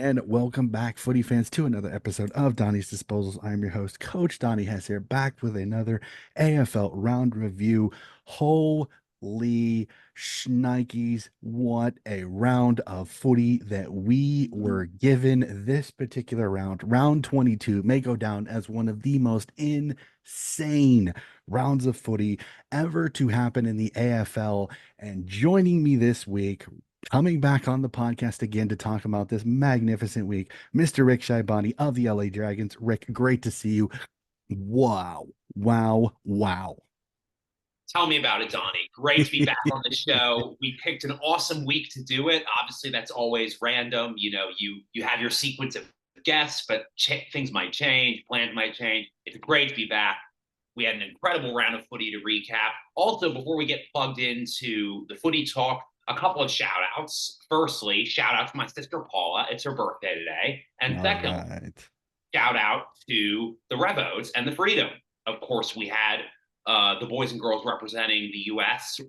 And welcome back, footy fans, to another episode of Donnie's Disposals. I'm your host, Coach Donnie Hess here, back with another AFL round review. Holy shnikes, what a round of footy that we were given this particular round. Round 22 may go down as one of the most insane rounds of footy ever to happen in the AFL. And joining me this week, coming back on the podcast again to talk about this magnificent week, Mr. Rick Shaibani of the LA Dragons. Rick, great to see you. Wow, wow, wow. Tell me about it, Donnie. Great to be back on the show. We picked an awesome week to do it. Obviously, that's always random. You have your sequence of guests, but things might change, plans might change. It's great to be back. We had an incredible round of footy to recap. Also, before we get plugged into the footy talk, a couple of shout outs. Firstly, shout out to my sister Paula. It's her birthday today. And All second, right. shout out to the Revos and the Freedom. Of course, we had the boys and girls representing the U.S.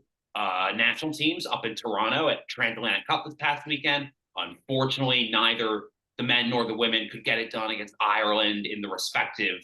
National teams up in Toronto at Transatlantic Cup this past weekend. Unfortunately, neither the men nor the women could get it done against Ireland in the respective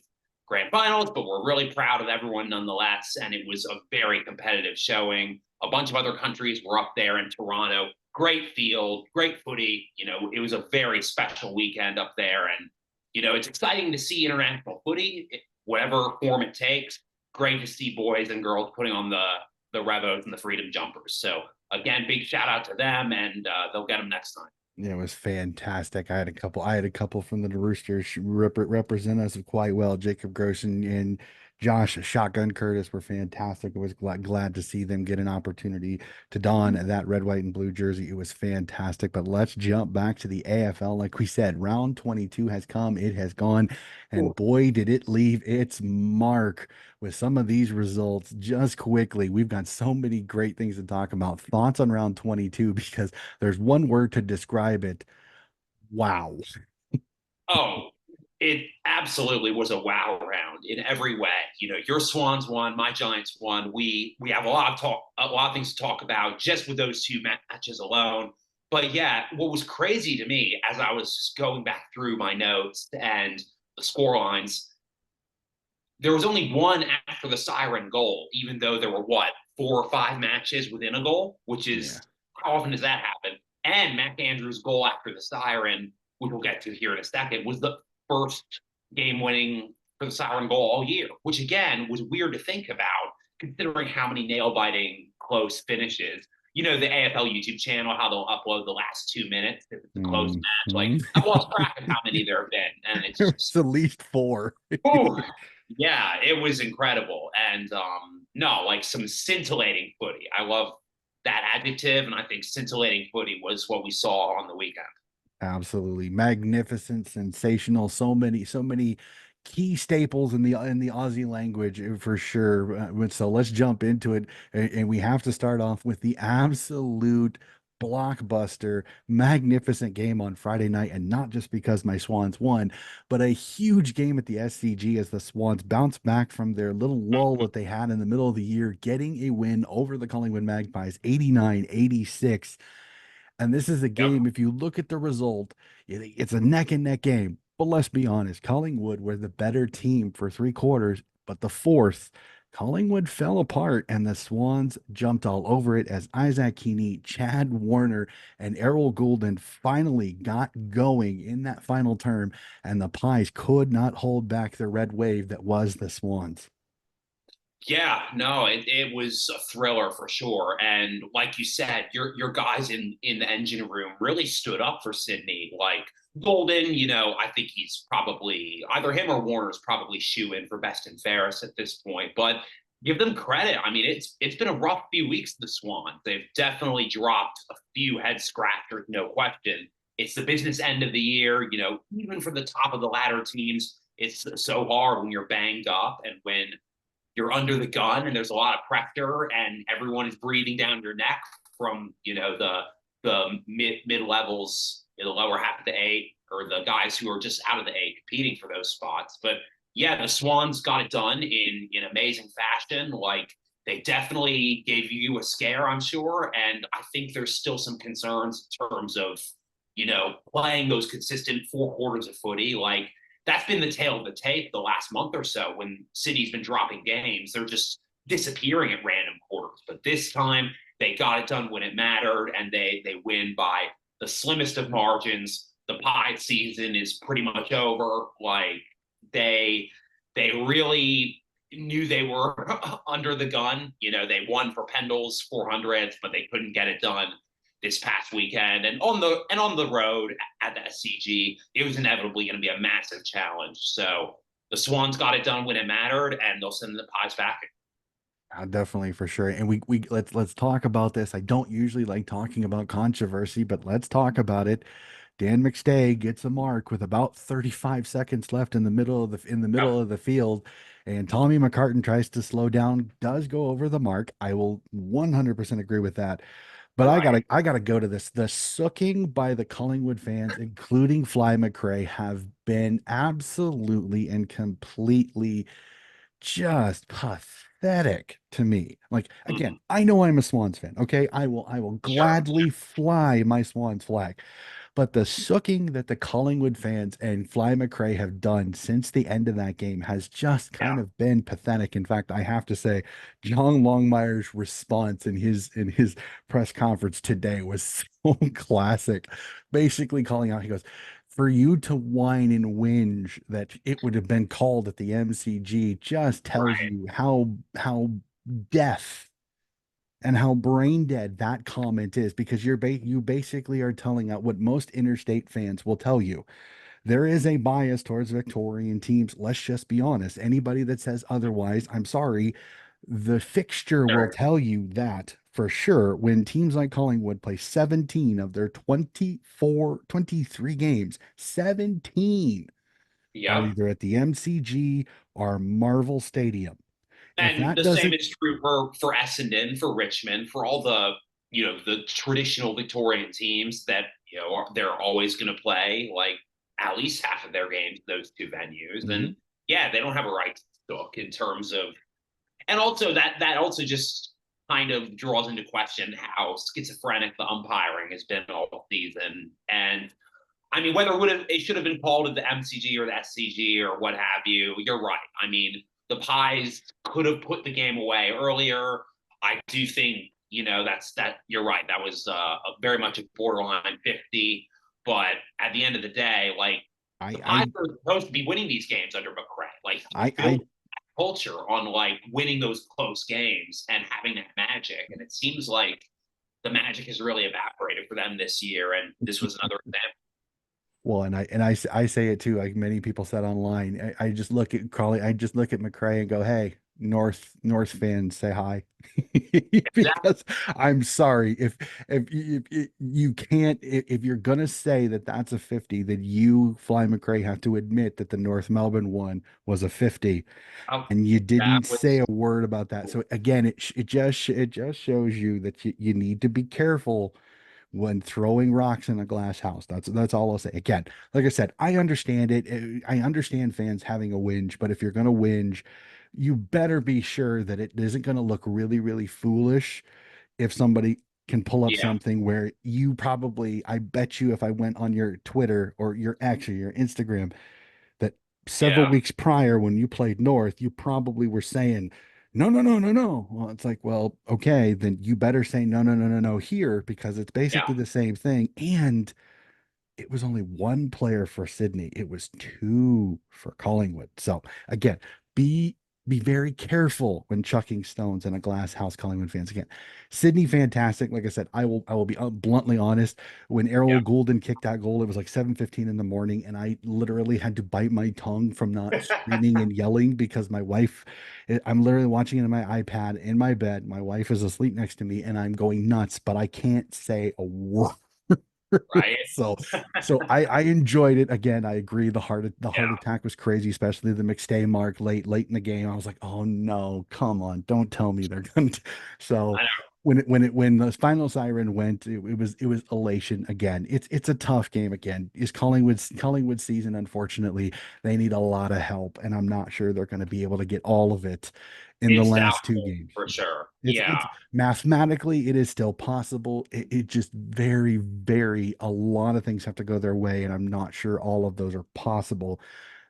grand finals, but we're really proud of everyone nonetheless. And it was a very competitive showing. A bunch of other countries were up there in Toronto. Great field, great footy. It was a very special weekend up there. And it's exciting to see international footy, whatever form it takes. Great to see boys and girls putting on the Revos and the Freedom Jumpers. So again, big shout out to them, and they'll get them next time. Yeah, it was fantastic. I had a couple from the Roosters represent us quite well. Jacob Gross and Josh Shotgun Curtis were fantastic. I was glad to see them get an opportunity to don that red, white, and blue jersey. It was fantastic. But let's jump back to the AFL. Like we said, round 22 has come, it has gone, and boy, did it leave its mark with some of these results. Just quickly, we've got so many great things to talk about. Thoughts on round 22, because there's one word to describe it. Wow. Oh, it absolutely was a wow round in every way. Your Swans won, my Giants won. We have a lot of things to talk about just with those two matches alone. But yeah, what was crazy to me as I was just going back through my notes and the score lines, there was only one after the siren goal, even though there were 4 or 5 matches within a goal, which Yeah. is how often does that happen? And Mac Andrews' goal after the siren, which we'll get to here in a second, was the first game winning for the siren goal all year, which again was weird to think about considering how many nail biting close finishes. The AFL YouTube channel, how they'll upload the last 2 minutes if it's a close match. Like, Mhm. I've lost track of how many there have been. And it's It's just, at least four. oh, yeah, it was incredible. And no, like some scintillating footy. I love that adjective, and I think scintillating footy was what we saw on the weekend. Absolutely magnificent, sensational. So many key staples in the Aussie language for sure. So let's jump into it, and we have to start off with the absolute blockbuster, magnificent game on Friday night, and not just because my Swans won, but a huge game at the SCG as the Swans bounced back from their little lull that they had in the middle of the year, getting a win over the Collingwood Magpies, 89-86. And this is a Yep. game, if you look at the result, it's a neck and neck game. But let's be honest, Collingwood were the better team for 3 quarters, but the fourth, Collingwood fell apart and the Swans jumped all over it as Isaac Keeney, Chad Warner, and Errol Goulden finally got going in that final term, and the Pies could not hold back the red wave that was the Swans. Yeah, no, it was a thriller for sure. And like you said, your guys in the engine room really stood up for Sydney. Like Golden, I think he's probably either him or Warner's probably shoe in for best and fairest at this point. But give them credit. I mean, it's been a rough few weeks for the Swans. They've definitely dropped a few head scratchers, no question. It's the business end of the year, even for the top of the ladder teams, it's so hard when you're banged up and when you're under the gun and there's a lot of pressure and everyone is breathing down your neck from the mid levels in the lower half of the eight or the guys who are just out of the eight competing for those spots. But yeah, the Swans got it done in amazing fashion. Like they definitely gave you a scare, I'm sure, and I think there's still some concerns in terms of playing those consistent 4 quarters of footy. Like that's been the tail of the tape the last month or so when Sydney's been dropping games. They're just disappearing at random quarters. But this time they got it done when it mattered, and they win by the slimmest of margins. The Pied season is pretty much over. Like they they really knew they were under the gun. They won for Pendle's 400th, but they couldn't get it done this past weekend. And on the road at the SCG, it was inevitably going to be a massive challenge. So the Swans got it done when it mattered, and they'll send the Pies back. Definitely for sure. And we let's talk about this. I don't usually like talking about controversy, but let's talk about it. Dan McStay gets a mark with about 35 seconds left in the Yep. middle of the field, and Tommy McCartan tries to slow down, does go over the mark. I will 100% agree with that. But All I right. gotta go to this. The sooking by the Collingwood fans, including Fly McRae, have been absolutely and completely just pathetic to me. Like again, Mhm. I know I'm a Swans fan. Okay, I will Sure. gladly fly my Swans flag. But the sooking that the Collingwood fans and Fly McRae have done since the end of that game has just Yeah. kind of been pathetic. In fact, I have to say, John Longmire's response in his press conference today was so classic. Basically calling out, he goes, for you to whine and whinge that it would have been called at the MCG just tells Right. you how deaf and how brain dead that comment is, because you basically are telling out what most interstate fans will tell you. There is a bias towards Victorian teams. Let's just be honest. Anybody that says otherwise, I'm sorry. The fixture will Sure. tell you that for sure. When teams like Collingwood play 17 of their 23 games, 17 are Yep. either at the MCG or Marvel Stadium. If And that the same doesn't, is true for Essendon, for Richmond, for all the traditional Victorian teams that they're always going to play like at least half of their games those two venues. And Mhm. yeah, they don't have a right to look in terms of, and also that also just kind of draws into question how schizophrenic the umpiring has been all season. And I mean, whether it should have been called at the MCG or the SCG or what have you, you're right. I mean, the Pies could have put the game away earlier. I do think that you're right. That was very much a borderline 50. But at the end of the day, like I the Pies I are supposed to be winning these games under McRae. Like he I built culture on like winning those close games and having that magic. And it seems like the magic has really evaporated for them this year. And this was another example. Well, I say it too. Like many people said online, I just look at Crawley, I just look at McRae and go, "Hey, North fans, say hi," Exactly. because I'm sorry if you can't, if you're gonna say that that's a 50, then you Fly McRae have to admit that the North Melbourne one was a 50, Oh, and you that didn't say was a word about that. So again, it just shows you that you need to be careful when throwing rocks in a glass house. That's all I'll say. Again, like I said, I understand it. I understand fans having a whinge, but if you're going to whinge, you better be sure that it isn't going to look really, really foolish if somebody can pull up yeah, something where you probably, I bet you if I went on your Twitter or your actually your Instagram, that several yeah, weeks prior when you played North, you probably were saying, no, no, no, no, no. Well, it's like, well, okay, then you better say no, no, no, no, no here because it's yeah. basically the same thing. And it was only one player for Sydney. It was two for Collingwood. So again, be be very careful when chucking stones in a glass house, Collingwood fans. Again, Sydney, fantastic. Like I said, I will be bluntly honest. When Yeah. Errol Goulden kicked that goal, it was like 7:15 in the morning, and I literally had to bite my tongue from not screaming and yelling because my wife, I'm literally watching it on my iPad in my bed. My wife is asleep next to me, and I'm going nuts, but I can't say a word. Right. So I enjoyed it. Again, I agree. The Yeah. heart attack was crazy, especially the McStay mark late in the game. I was like, oh no, come on, don't tell me they're going to. So I know. when the final siren went, it was elation again. It's a tough game again. Is Collingwood's season, unfortunately, they need a lot of help, and I'm not sure they're going to be able to get all of it in the It's last two doubtful games. for sure. Yeah, It's mathematically it is still possible. It just very a lot of things have to go their way, and I'm not sure all of those are possible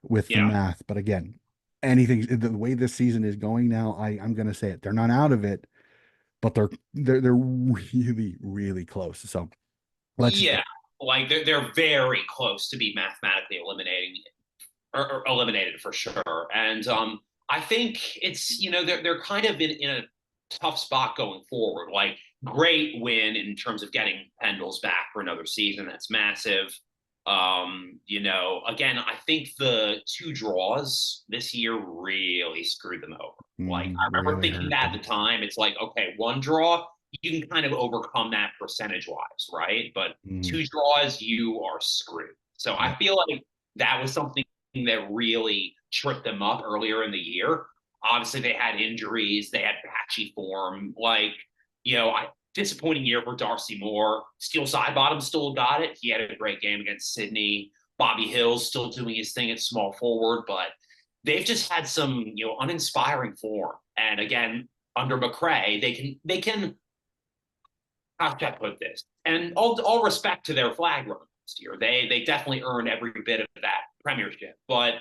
with the yeah, math. But again, anything the way this season is going now, I'm going to say it. They're not out of it, but they're really close. So let's yeah. Like they're very close to be mathematically eliminating or eliminated for sure. And I think it's they're kind of in a tough spot going forward. Like great win in terms of getting Pendles back for another season. That's massive. Again, I think the two draws this year really screwed them over. Like I remember really thinking hurt that at them. the time, it's like, okay, one draw, you can kind of overcome that percentage wise, right? But Mm, two draws, you are screwed. So I yep. feel like that was something that really tripped them up earlier in the year. Obviously, they had injuries, they had patchy form. Like, disappointing year for Darcy Moore. Steel Sidebottom still got it. He had a great game against Sydney. Bobby Hill's still doing his thing at small forward, but they've just had some, uninspiring form. And again, under McRae, they can how should I put this? And all respect to their flag run last year. They definitely earned every bit of that premiership. But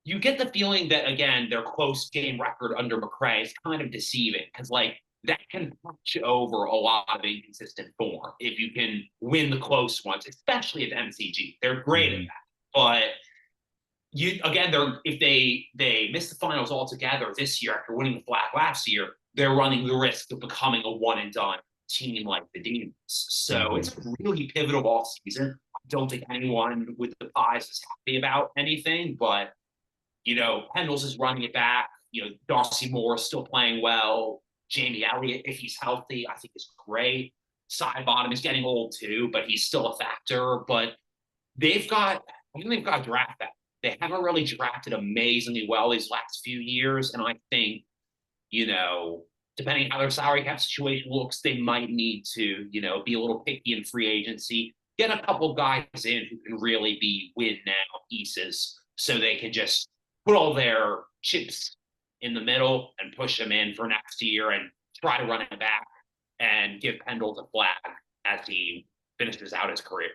you get the feeling that again, their close game record under McRae is kind of deceiving because like that can touch over a lot of inconsistent form if you can win the close ones, especially at MCG. They're great at Mhm. that. But you again, they're if they miss the finals altogether this year after winning the flag last year, they're running the risk of becoming a one and done team like the Demons. So Mhm. it's a really pivotal off season. I don't think anyone with the Pies is happy about anything, but Pendles is running it back. Darcy Moore is still playing well. Jamie Elliott, if he's healthy, I think is great. Side bottom is getting old too, but he's still a factor. But I think they've got to draft that. They haven't really drafted amazingly well these last few years. And I think, you know, depending on how their salary cap situation looks, they might need to, be a little picky in free agency, get a couple guys in who can really be win now pieces so they can just put all their chips in the middle and push them in for next year and try to run it back and give Pendle the flag as he finishes out his career.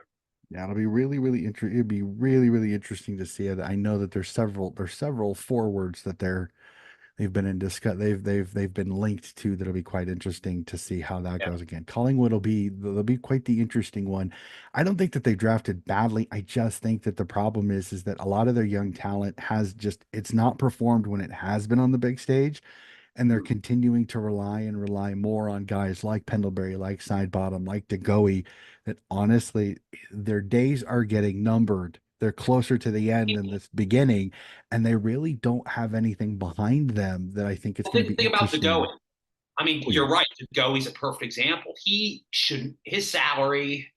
Yeah, it'll be really interesting. It'd be really interesting to see it. I know that there's several forwards that they've been in discuss they've been linked to that'll be quite interesting to see how that Yeah. goes again. Collingwood will be quite the interesting one. I don't think that they drafted badly. I just think that the problem is that a lot of their young talent has just it's not performed when it has been on the big stage, and they're continuing to rely more on guys like Pendlebury, like Sidebottom, like DeGoey, that honestly their days are getting numbered. They're closer to the end than this beginning, and they really don't have anything behind them that I think it's Well, going to be think about the going. interesting. I mean, Oh yeah. you're right. Goey's a perfect example. His salary,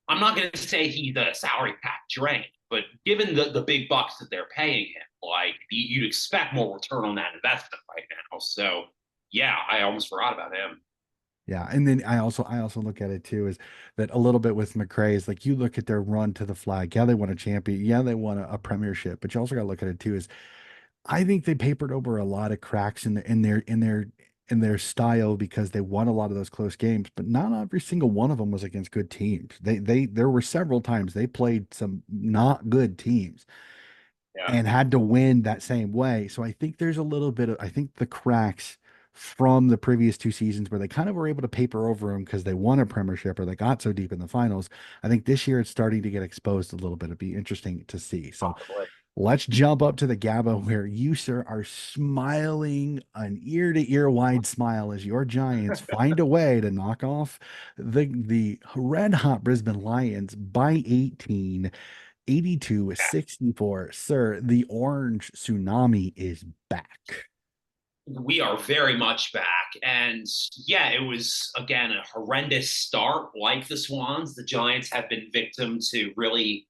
I'm not going to say he's a salary cap drain, but given the big bucks that they're paying him, like you'd expect more return on that investment right now. So, yeah, I almost forgot about him. Yeah, and then I also look at it too is that a little bit with McRae is like you look at their run to the flag. Yeah, they won a champion. Yeah, they won a premiership, but you also got to look at it too is I think they papered over a lot of cracks in their style because they won a lot of those close games, but not every single one of them was against good teams. They there were several times they played some not good teams Yeah. and had to win that same way. So I think there's a little bit of I think the cracks from the previous two seasons where they kind of were able to paper over them because they won a premiership or they got so deep in the finals. I think this year it's starting to get exposed a little bit. It'd be interesting to see. So Possibly. let's jump up to the GABA where you, sir, are smiling an ear to ear wide smile as your Giants find a way to knock off the red hot Brisbane Lions by 18, 82-64. Sir, the orange tsunami is back. We are very much back. And yeah, it was, again, a horrendous start like the Swans. The Giants have been victim to really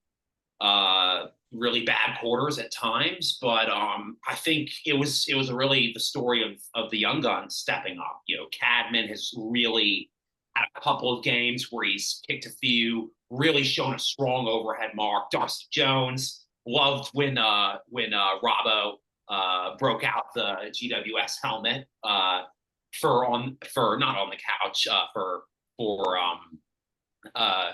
really bad quarters at times. But I think it was really the story of the young guns stepping up. Cadman has really had a couple of games where he's kicked a few, really shown a strong overhead mark. Darcy Jones loved when Robbo broke out the GWS helmet for not on the couch for uh,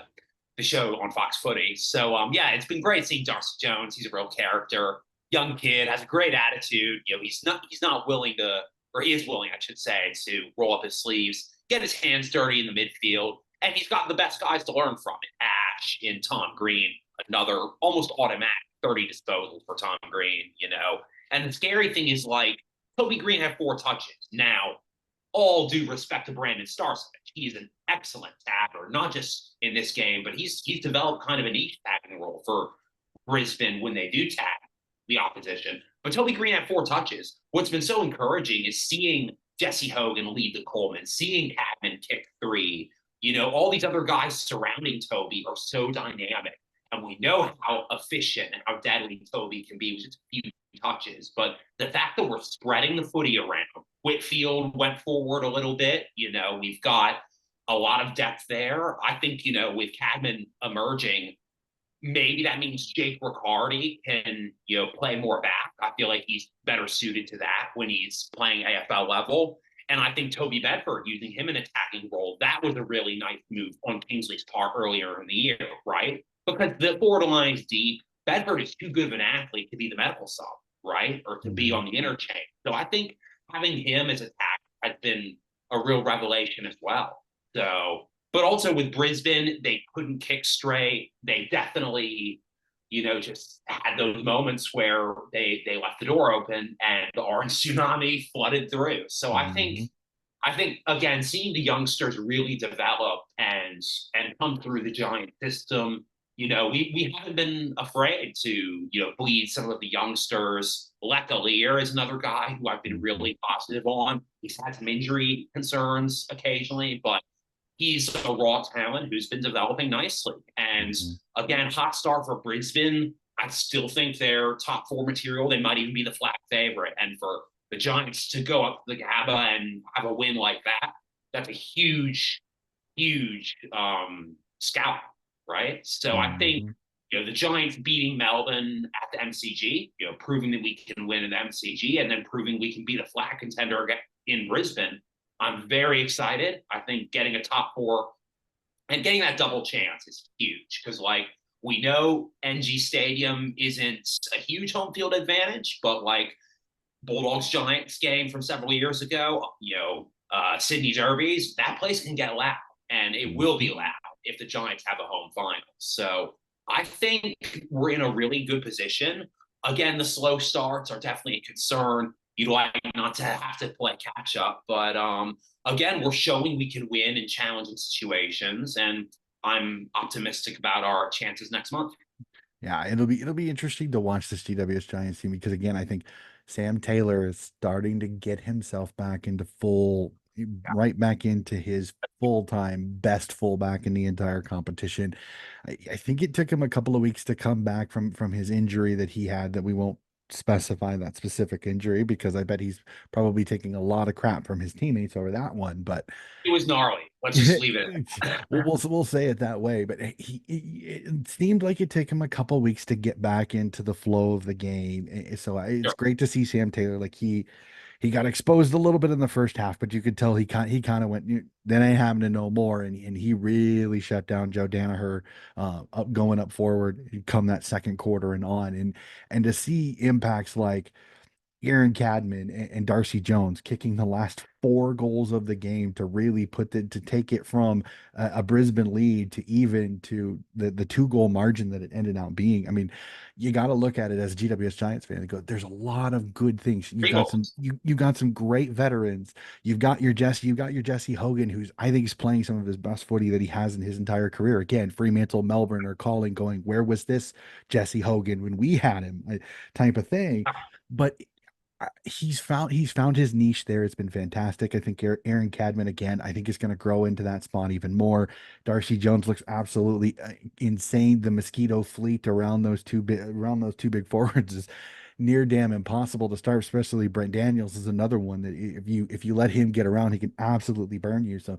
the show on Fox Footy. So yeah, it's been great seeing Darcy Jones. He's a real character, young kid, has a great attitude. He's not willing to, or he is willing, I should say, to roll up his sleeves, get his hands dirty in the midfield, and he's got the best guys to learn from it. Ash in Tom Green, another almost automatic 30 disposals for Tom Green. And the scary thing is like Toby Green had 4 touches. Now, all due respect to Brandon Starcevich, he's an excellent tackler, not just in this game, but he's developed kind of a niche tackling role for Brisbane when they do tag the opposition. But Toby Green had 4 touches. What's been so encouraging is seeing Jesse Hogan lead the Coleman, seeing Cadman kick 3. All these other guys surrounding Toby are so dynamic. And we know how efficient and how deadly Toby can be with just a few touches. But the fact that we're spreading the footy around, Whitfield went forward a little bit. We've got a lot of depth there. I think, with Cadman emerging, maybe that means Jake Riccardi can, play more back. I feel like he's better suited to that when he's playing AFL level. And I think Toby Bedford using him in attacking role, that was a really nice move on Kingsley's part earlier in the year, right? Because the forward line is deep. Bedford is too good of an athlete to be the medical sub, right? Or to be Mhm. on the interchange. So I think having him as a tack has been a real revelation as well. So, but also with Brisbane, they couldn't kick straight. They definitely, just had those moments where they left the door open and the orange tsunami flooded through. So Mhm. I think again, seeing the youngsters really develop and come through the Giant system, we haven't been afraid to, bleed some of the youngsters. Lecalier is another guy who I've been Mhm. really positive on. He's had some injury concerns occasionally, but he's a raw talent who's been developing nicely. And Mhm. again, hot start for Brisbane. I still think they're top 4 material. They might even be the flag favorite. And for the Giants to go up to the Gabba and have a win like that, that's a huge, huge scout, right? So I think Mhm. the Giants beating Melbourne at the MCG, proving that we can win in the MCG, and then proving we can be the flag contender in Brisbane. I'm very excited. I think getting a top 4 and getting that double chance is huge because, like, we know NG Stadium isn't a huge home field advantage, but like Bulldogs Giants game from several years ago, Sydney Derbies, that place can get loud, and it will Mhm. be loud if the Giants have a home final. So I think we're in a really good position. Again, the slow starts are definitely a concern. You'd like not to have to play catch up, but again, we're showing we can win in challenging situations, and I'm optimistic about our chances next month. Yeah, it'll be interesting to watch this GWS Giants team because again, I think Sam Taylor is starting to get himself back into right back into his full-time best fullback in the entire competition. I think it took him a couple of weeks to come back from his injury that he had that we won't specify that specific injury because I bet he's probably taking a lot of crap from his teammates over that one. But It was gnarly. Let's just leave it. we'll say it that way, but it seemed like it took him a couple weeks to get back into the flow of the game. So it's Sure. great to see Sam Taylor. Like he got exposed a little bit in the first half, but you could tell he kind of went, then ain't having to know more, and he really shut down Joe Danaher, up going up forward, come that second quarter and on, and to see impacts like Aaron Cadman and Darcy Jones kicking the last 4 goals of the game to really to take it from a Brisbane lead to even to the 2 goal margin that it ended up being. I mean, you got to look at it as a GWS Giants fan and go, there's a lot of good things. You've got Eagles. you got some great veterans. You've got your Jesse Hogan, who's I think is playing some of his best footy that he has in his entire career. Again, Fremantle, Melbourne are calling, going, where was this Jesse Hogan when we had him? Type of thing. But He's found his niche there. It's been fantastic. I think Aaron Cadman again. I think is going to grow into that spot even more. Darcy Jones looks absolutely insane. The mosquito fleet around those two big forwards is near damn impossible to start. Especially Brent Daniels is another one that if you let him get around, he can absolutely burn you. So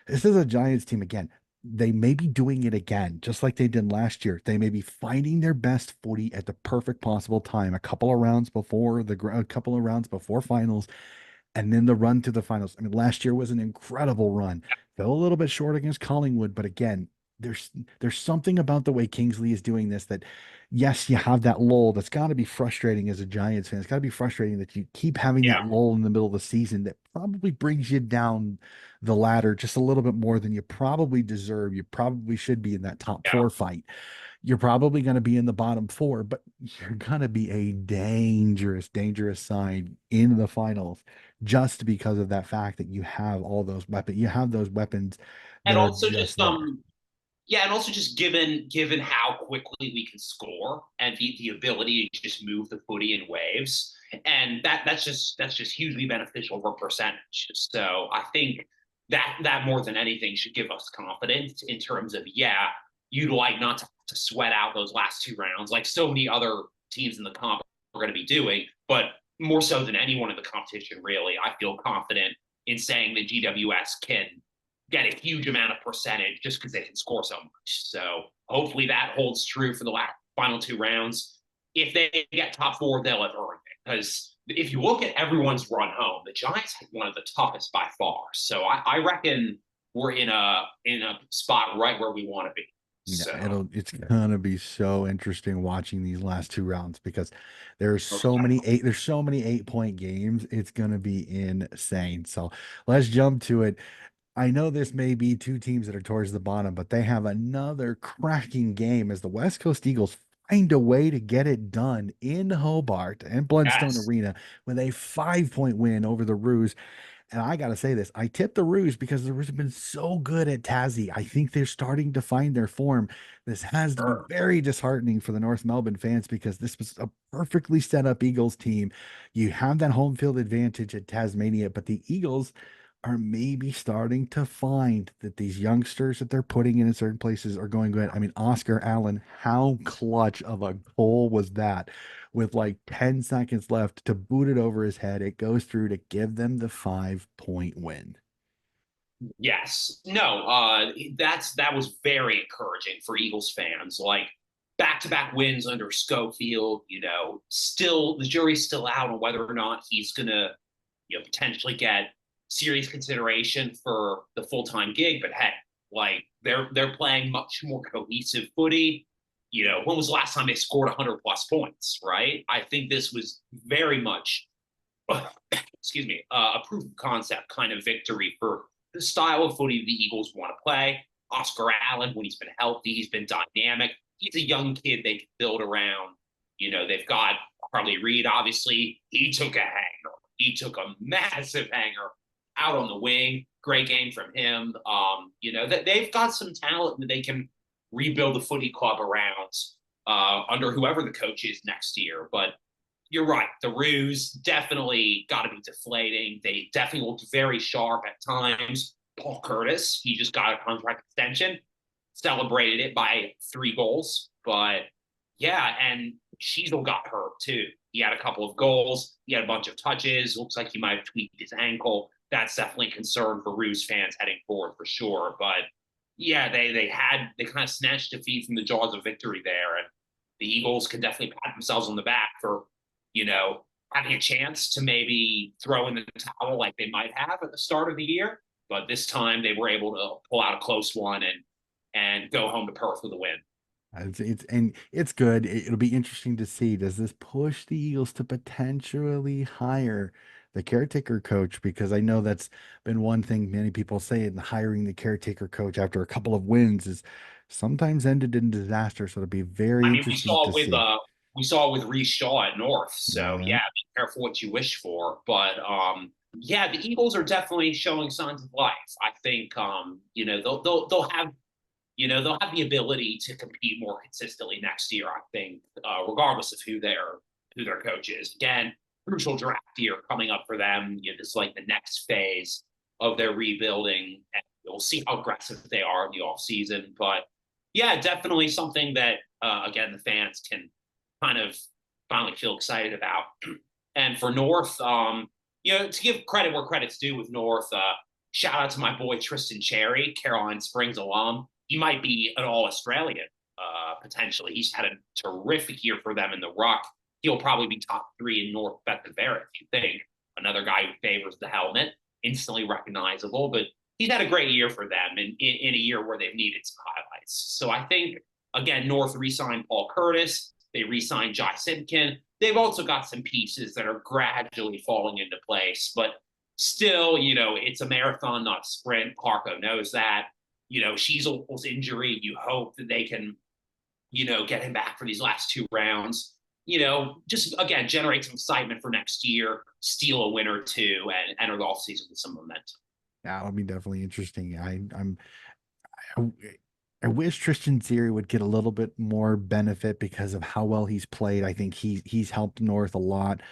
this is a Giants team again. They may be doing it again, just like they did last year. They may be finding their best footy at the perfect possible time, a couple of rounds before finals, and then the run to the finals. I mean, last year was an incredible run. Fell a little bit short against Collingwood, but again, there's there's something about the way Kingsley is doing this that, yes, you have that lull. That's got to be frustrating as a Giants fan. It's got to be frustrating that you keep having that Yeah, lull in the middle of the season that probably brings you down the ladder just a little bit more than you probably deserve. You probably should be in that top yeah. four fight. You're probably going to be in the bottom four, but you're going to be a dangerous, dangerous side in the finals just because of that fact that you have all those weapons. You have those weapons that And are also just just there. yeah, and also just given how quickly we can score and the ability to just move the footy in waves, and that's just hugely beneficial for percentage. So I think that more than anything should give us confidence in terms of, yeah, you'd like not to sweat out those last two rounds like so many other teams in the comp are going to be doing, but more so than anyone in the competition, really, I feel confident in saying that GWS can get a huge amount of percentage just because they can score so much. So hopefully that holds true for the last final two rounds. If they get top four, they'll have earned it. Because if you look at everyone's run home, the Giants had one of the toughest by far. So I reckon we're in a spot right where we want to be. Yeah, So it's gonna be so interesting watching these last two rounds because most definitely. there's so many 8 point games. It's gonna be insane. So let's jump to it. I know this may be two teams that are towards the bottom, but they have another cracking game as the West Coast Eagles find a way to get it done in Hobart and Blundstone Yes. Arena with a 5 point win over the Roos. And I got to say this, I tipped the Roos because the Roos have been so good at Tassie. I think they're starting to find their form. This has to be Sure. very disheartening for the North Melbourne fans because this was a perfectly set up Eagles team. You have that home field advantage at Tasmania, but the Eagles are maybe starting to find that these youngsters that they're putting in certain places are going good. I mean, Oscar Allen, how clutch of a goal was that? With like 10 seconds left to boot it over his head, it goes through to give them the 5 point win. Yes. No, that was very encouraging for Eagles fans. Like back-to-back wins under Schofield, still the jury's still out on whether or not he's gonna, potentially get serious consideration for the full-time gig. But heck, like they're playing much more cohesive footy. When was the last time they scored 100 plus points, right? I think this was very much excuse me, a proof of concept kind of victory for the style of footy the Eagles want to play. Oscar Allen, when he's been healthy, he's been dynamic. He's a young kid they can build around. They've got Harley Reid, obviously. He took a hanger. He took a massive hanger out on the wing. Great game from him. They've got some talent that they can rebuild the footy club around under whoever the coach is next year. But you're right. The Roos definitely got to be deflating. They definitely looked very sharp at times. Paul Curtis, he just got a contract extension, celebrated it by 3 goals. But yeah, and Sheasel got hurt too. He had a couple of goals. He had a bunch of touches. Looks like he might have tweaked his ankle. That's definitely a concern for Roos fans heading forward for sure. But yeah, they kind of snatched defeat from the jaws of victory there, and the Eagles can definitely pat themselves on the back for having a chance to maybe throw in the towel like they might have at the start of the year. But this time they were able to pull out a close one and go home to Perth with a win. It's good. It'll be interesting to see. Does this push the Eagles to potentially hire the caretaker coach? Because I know that's been one thing many people say in hiring the caretaker coach after a couple of wins is sometimes ended in disaster. So it'll be very I mean, we interesting saw to it with see. Reece Shaw at North. So Yeah. yeah, be careful what you wish for. But yeah, the Eagles are definitely showing signs of life. I think they'll have the ability to compete more consistently next year. I think, regardless of who their coach is. Again, crucial draft year coming up for them. You know, this is like the next phase of their rebuilding, and we'll see how aggressive they are in the offseason. But yeah, definitely something that again the fans can kind of finally feel excited about. And for North, you know, to give credit where credit's due with North, shout out to my boy Tristan Cherry, Caroline Springs alum. He might be an All Australian potentially. He's had a terrific year for them in the ruck. He'll probably be top three in North at the very, if you think. Another guy who favors the helmet, instantly recognizable. But he's had a great year for them in a year where they've needed some highlights. So I think, again, North re signed Paul Curtis. They re signed Jai Simpkin. They've also got some pieces that are gradually falling into place. But still, you know, it's a marathon, not a sprint. Harko knows that. You know, Sheezel's injury, you hope that they can, you know, get him back for these last two rounds. You know, just again, generate some excitement for next year, steal a win or two, and enter the off season with some momentum. Yeah, that'll be definitely interesting. I, I wish Tristan Theory would get a little bit more benefit because of how well he's played. I think he's helped North a lot.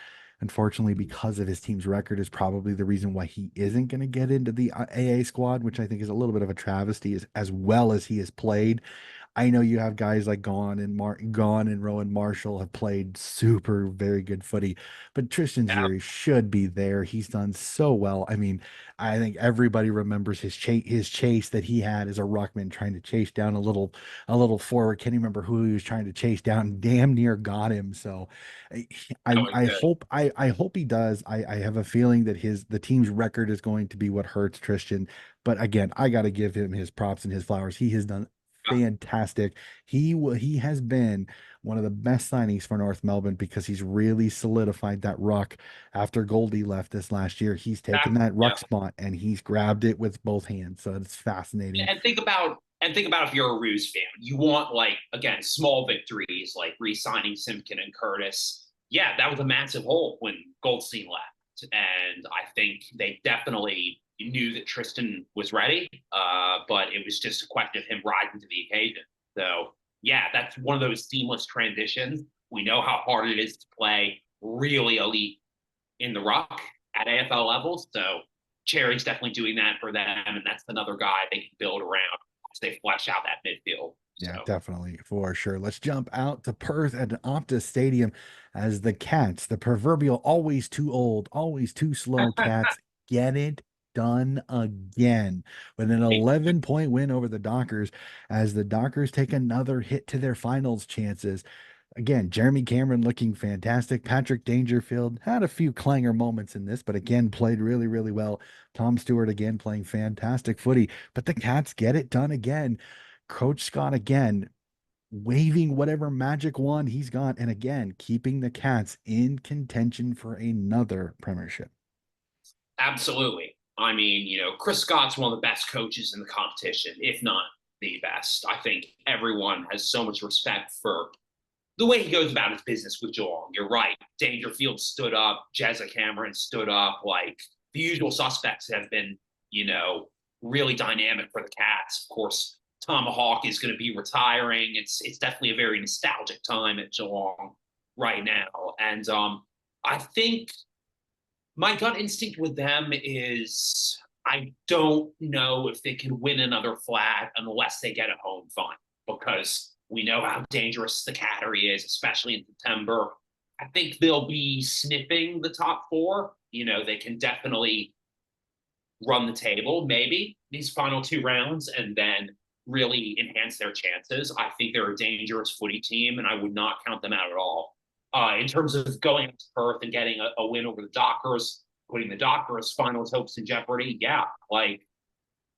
Unfortunately, because of his team's record, is probably the reason why he isn't going to get into the AA squad, which I think is a little bit of a travesty, as well as he has played. I know you have guys like Gone and Rowan Marshall have played super very good footy, but Tristan Yeah. Zeri should be there. He's done so well. I mean, I think everybody remembers his chase that he had as a ruckman trying to chase down a little forward. Can't remember who he was trying to chase down. Damn near got him. So I That I, was I good. hope I hope he does. I have a feeling that the team's record is going to be what hurts Tristan. But again, I got to give him his props and his flowers. He has done fantastic. He has been one of the best signings for North Melbourne because he's really solidified that ruck after Goldie left this last year. He's taken that Yeah. ruck spot and he's grabbed it with both hands. So it's fascinating. And think about if you're a Roos fan, you want like again small victories like re-signing Simpkin and Curtis. Yeah, that was a massive hole when Goldstein left, and I think they definitely knew that Tristan was ready, but it was just a question of him rising to the occasion. So yeah, that's one of those seamless transitions. We know how hard it is to play really elite in the ruck at AFL level. So Cherry's definitely doing that for them, and that's another guy they can build around as they flesh out that midfield. Yeah, So definitely for sure. Let's jump out to Perth at Optus Stadium as the Cats, the proverbial always too old, always too slow Cats, get it done again with an 11-point win over the Dockers as the Dockers take another hit to their finals chances. Again, Jeremy Cameron looking fantastic. Patrick Dangerfield had a few clanger moments in this, but again, played really, really well. Tom Stewart again playing fantastic footy, but the Cats get it done again. Coach Scott again waving whatever magic wand he's got, and again, keeping the Cats in contention for another premiership. absolutely. I mean, you know, Chris Scott's one of the best coaches in the competition, if not the best. I think everyone has so much respect for the way he goes about his business with Geelong. You're right. Dangerfield stood up. Jezza Cameron stood up. Like the usual suspects have been, you know, really dynamic for the Cats. Of course, Tomahawk is going to be retiring. It's definitely a very nostalgic time at Geelong right now. And I think my gut instinct with them is I don't know if they can win another flat unless they get a home final because we know how dangerous the Cattery is, especially in September. I think they'll be sniffing the top four. You know, they can definitely run the table, maybe these final two rounds, and then really enhance their chances. I think they're a dangerous footy team, and I would not count them out at all. In terms of going to Perth and getting a win over the Dockers, putting the Dockers' finals hopes in jeopardy, yeah, like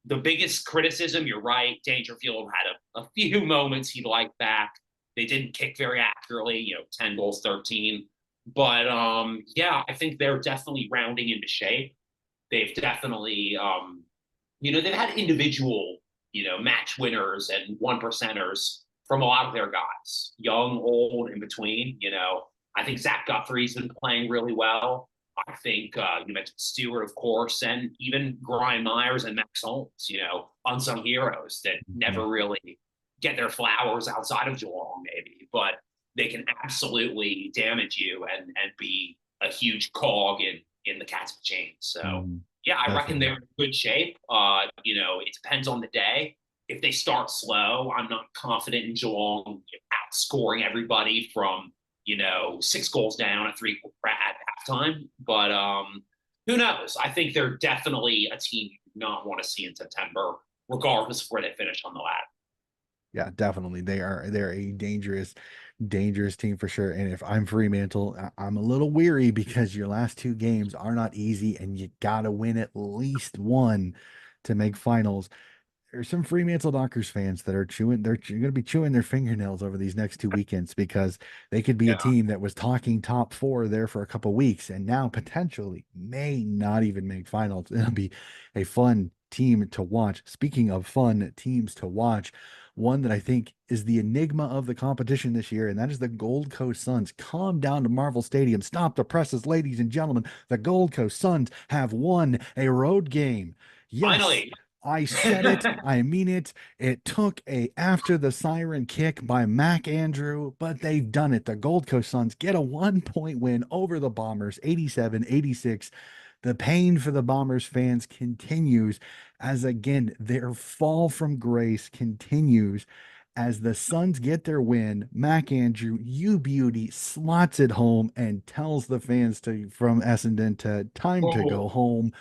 the biggest criticism, you're right, Dangerfield had a few moments he'd like back. They didn't kick very accurately, you know, 10 goals, 13. But yeah, I think they're definitely rounding into shape. They've definitely, you know, they've had individual, you know, match winners and one percenters from a lot of their guys, young, old, in between. You know, I think Zach Guthrie's been playing really well. I think you mentioned Stewart, of course, and even Brian Myers and Max Holmes, you know, unsung heroes that Mhm. never really get their flowers outside of Geelong, maybe, but they can absolutely damage you and be a huge cog in the Cats chain. So Mhm. yeah, I reckon they're Definitely. in good shape. It depends on the day. If they start slow, I'm not confident in Geelong outscoring everybody from 6 goals down at three at halftime. But who knows? I think they're definitely a team you do not want to see in September, regardless of where they finish on the ladder. Yeah, definitely. They're a dangerous team for sure. And if I'm Fremantle, I'm a little weary because your last two games are not easy and you gotta win at least one to make finals. There's some Fremantle Dockers fans that are they're going to be chewing their fingernails over these next two weekends because they could be a Yeah. team that was talking top four there for a couple weeks and now potentially may not even make finals. It'll be a fun team to watch. Speaking of fun teams to watch, one that I think is the enigma of the competition this year, and that is the Gold Coast Suns. Calm down to Marvel Stadium. Stop the presses, ladies and gentlemen. The Gold Coast Suns have won a road game. Yes, Finally. I said it. I mean it. It took a after the siren kick by Mac Andrew, but they've done it. The Gold Coast Suns get a 1 point win over the Bombers, 87-86. The pain for the Bombers fans continues as again their fall from grace continues as the Suns get their win. Mac Andrew, you beauty, slots it home and tells the fans to from Essendon to time to go Oh, home,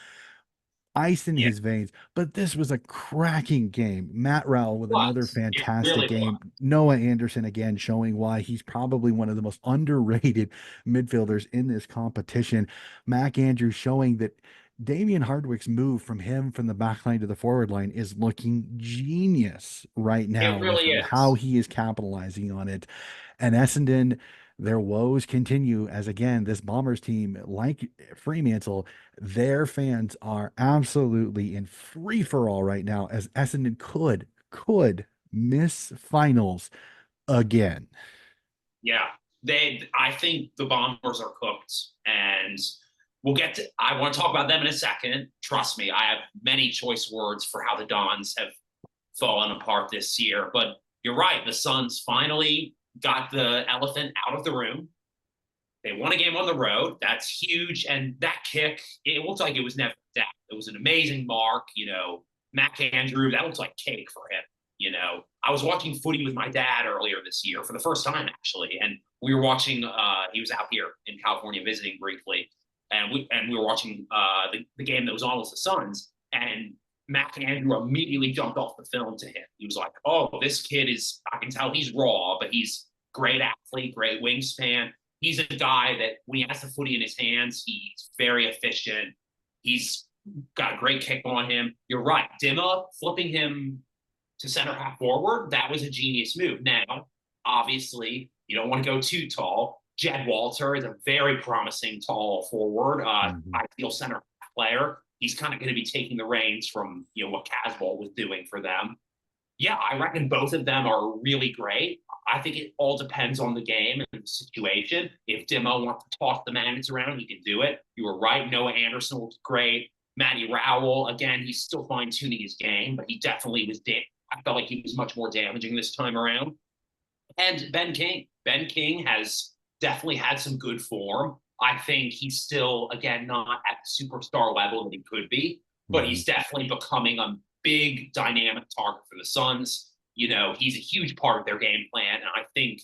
ice in yeah, his veins. But this was a cracking game. Matt Rowell with another it fantastic really was. game. Noah Anderson again showing why he's probably one of the most underrated midfielders in this competition. Mac Andrews showing that Damian Hardwick's move from him from the back line to the forward line is looking genius right It now with really how is. he is capitalizing on it. And Essendon, their woes continue as again, this Bombers team, like Fremantle, their fans are absolutely in free for all right now as Essendon could miss finals again. Yeah. I think the Bombers are cooked, and I want to talk about them in a second. Trust me, I have many choice words for how the Dons have fallen apart this year. But you're right. The Suns finally got the elephant out of the room. They won a game on the road. That's huge. And that kick, it looked like it was never down. It was an amazing mark. Matt Andrew, that looks like cake for him. I was watching footy with my dad earlier this year for the first time, actually. And we were watching, he was out here in California visiting briefly. And we were watching the game that was on with the Suns. And Matt Andrew immediately jumped off the film to him. He was like, oh, this kid I can tell he's raw, but he's great athlete, great wingspan. He's a guy that when he has the footy in his hands, he's very efficient. He's got a great kick on him. You're right. Dimma flipping him to center half forward, that was a genius move. Now, obviously, you don't want to go too tall. Jed Walter is a very promising tall forward, Mhm. ideal center player. He's kind of going to be taking the reins from what Casbolt was doing for them. Yeah, I reckon both of them are really great. I think it all depends on the game and the situation. If Dimo wants to toss the magnets around, he can do it. You were right. Noah Anderson looked great. Matty Rowell, again, he's still fine tuning his game, but he definitely was. I felt like he was much more damaging this time around. And Ben King. Ben King has definitely had some good form. I think he's still, again, not at the superstar level that he could be, but Mhm. he's definitely becoming a big dynamic target for the Suns. He's a huge part of their game plan. And I think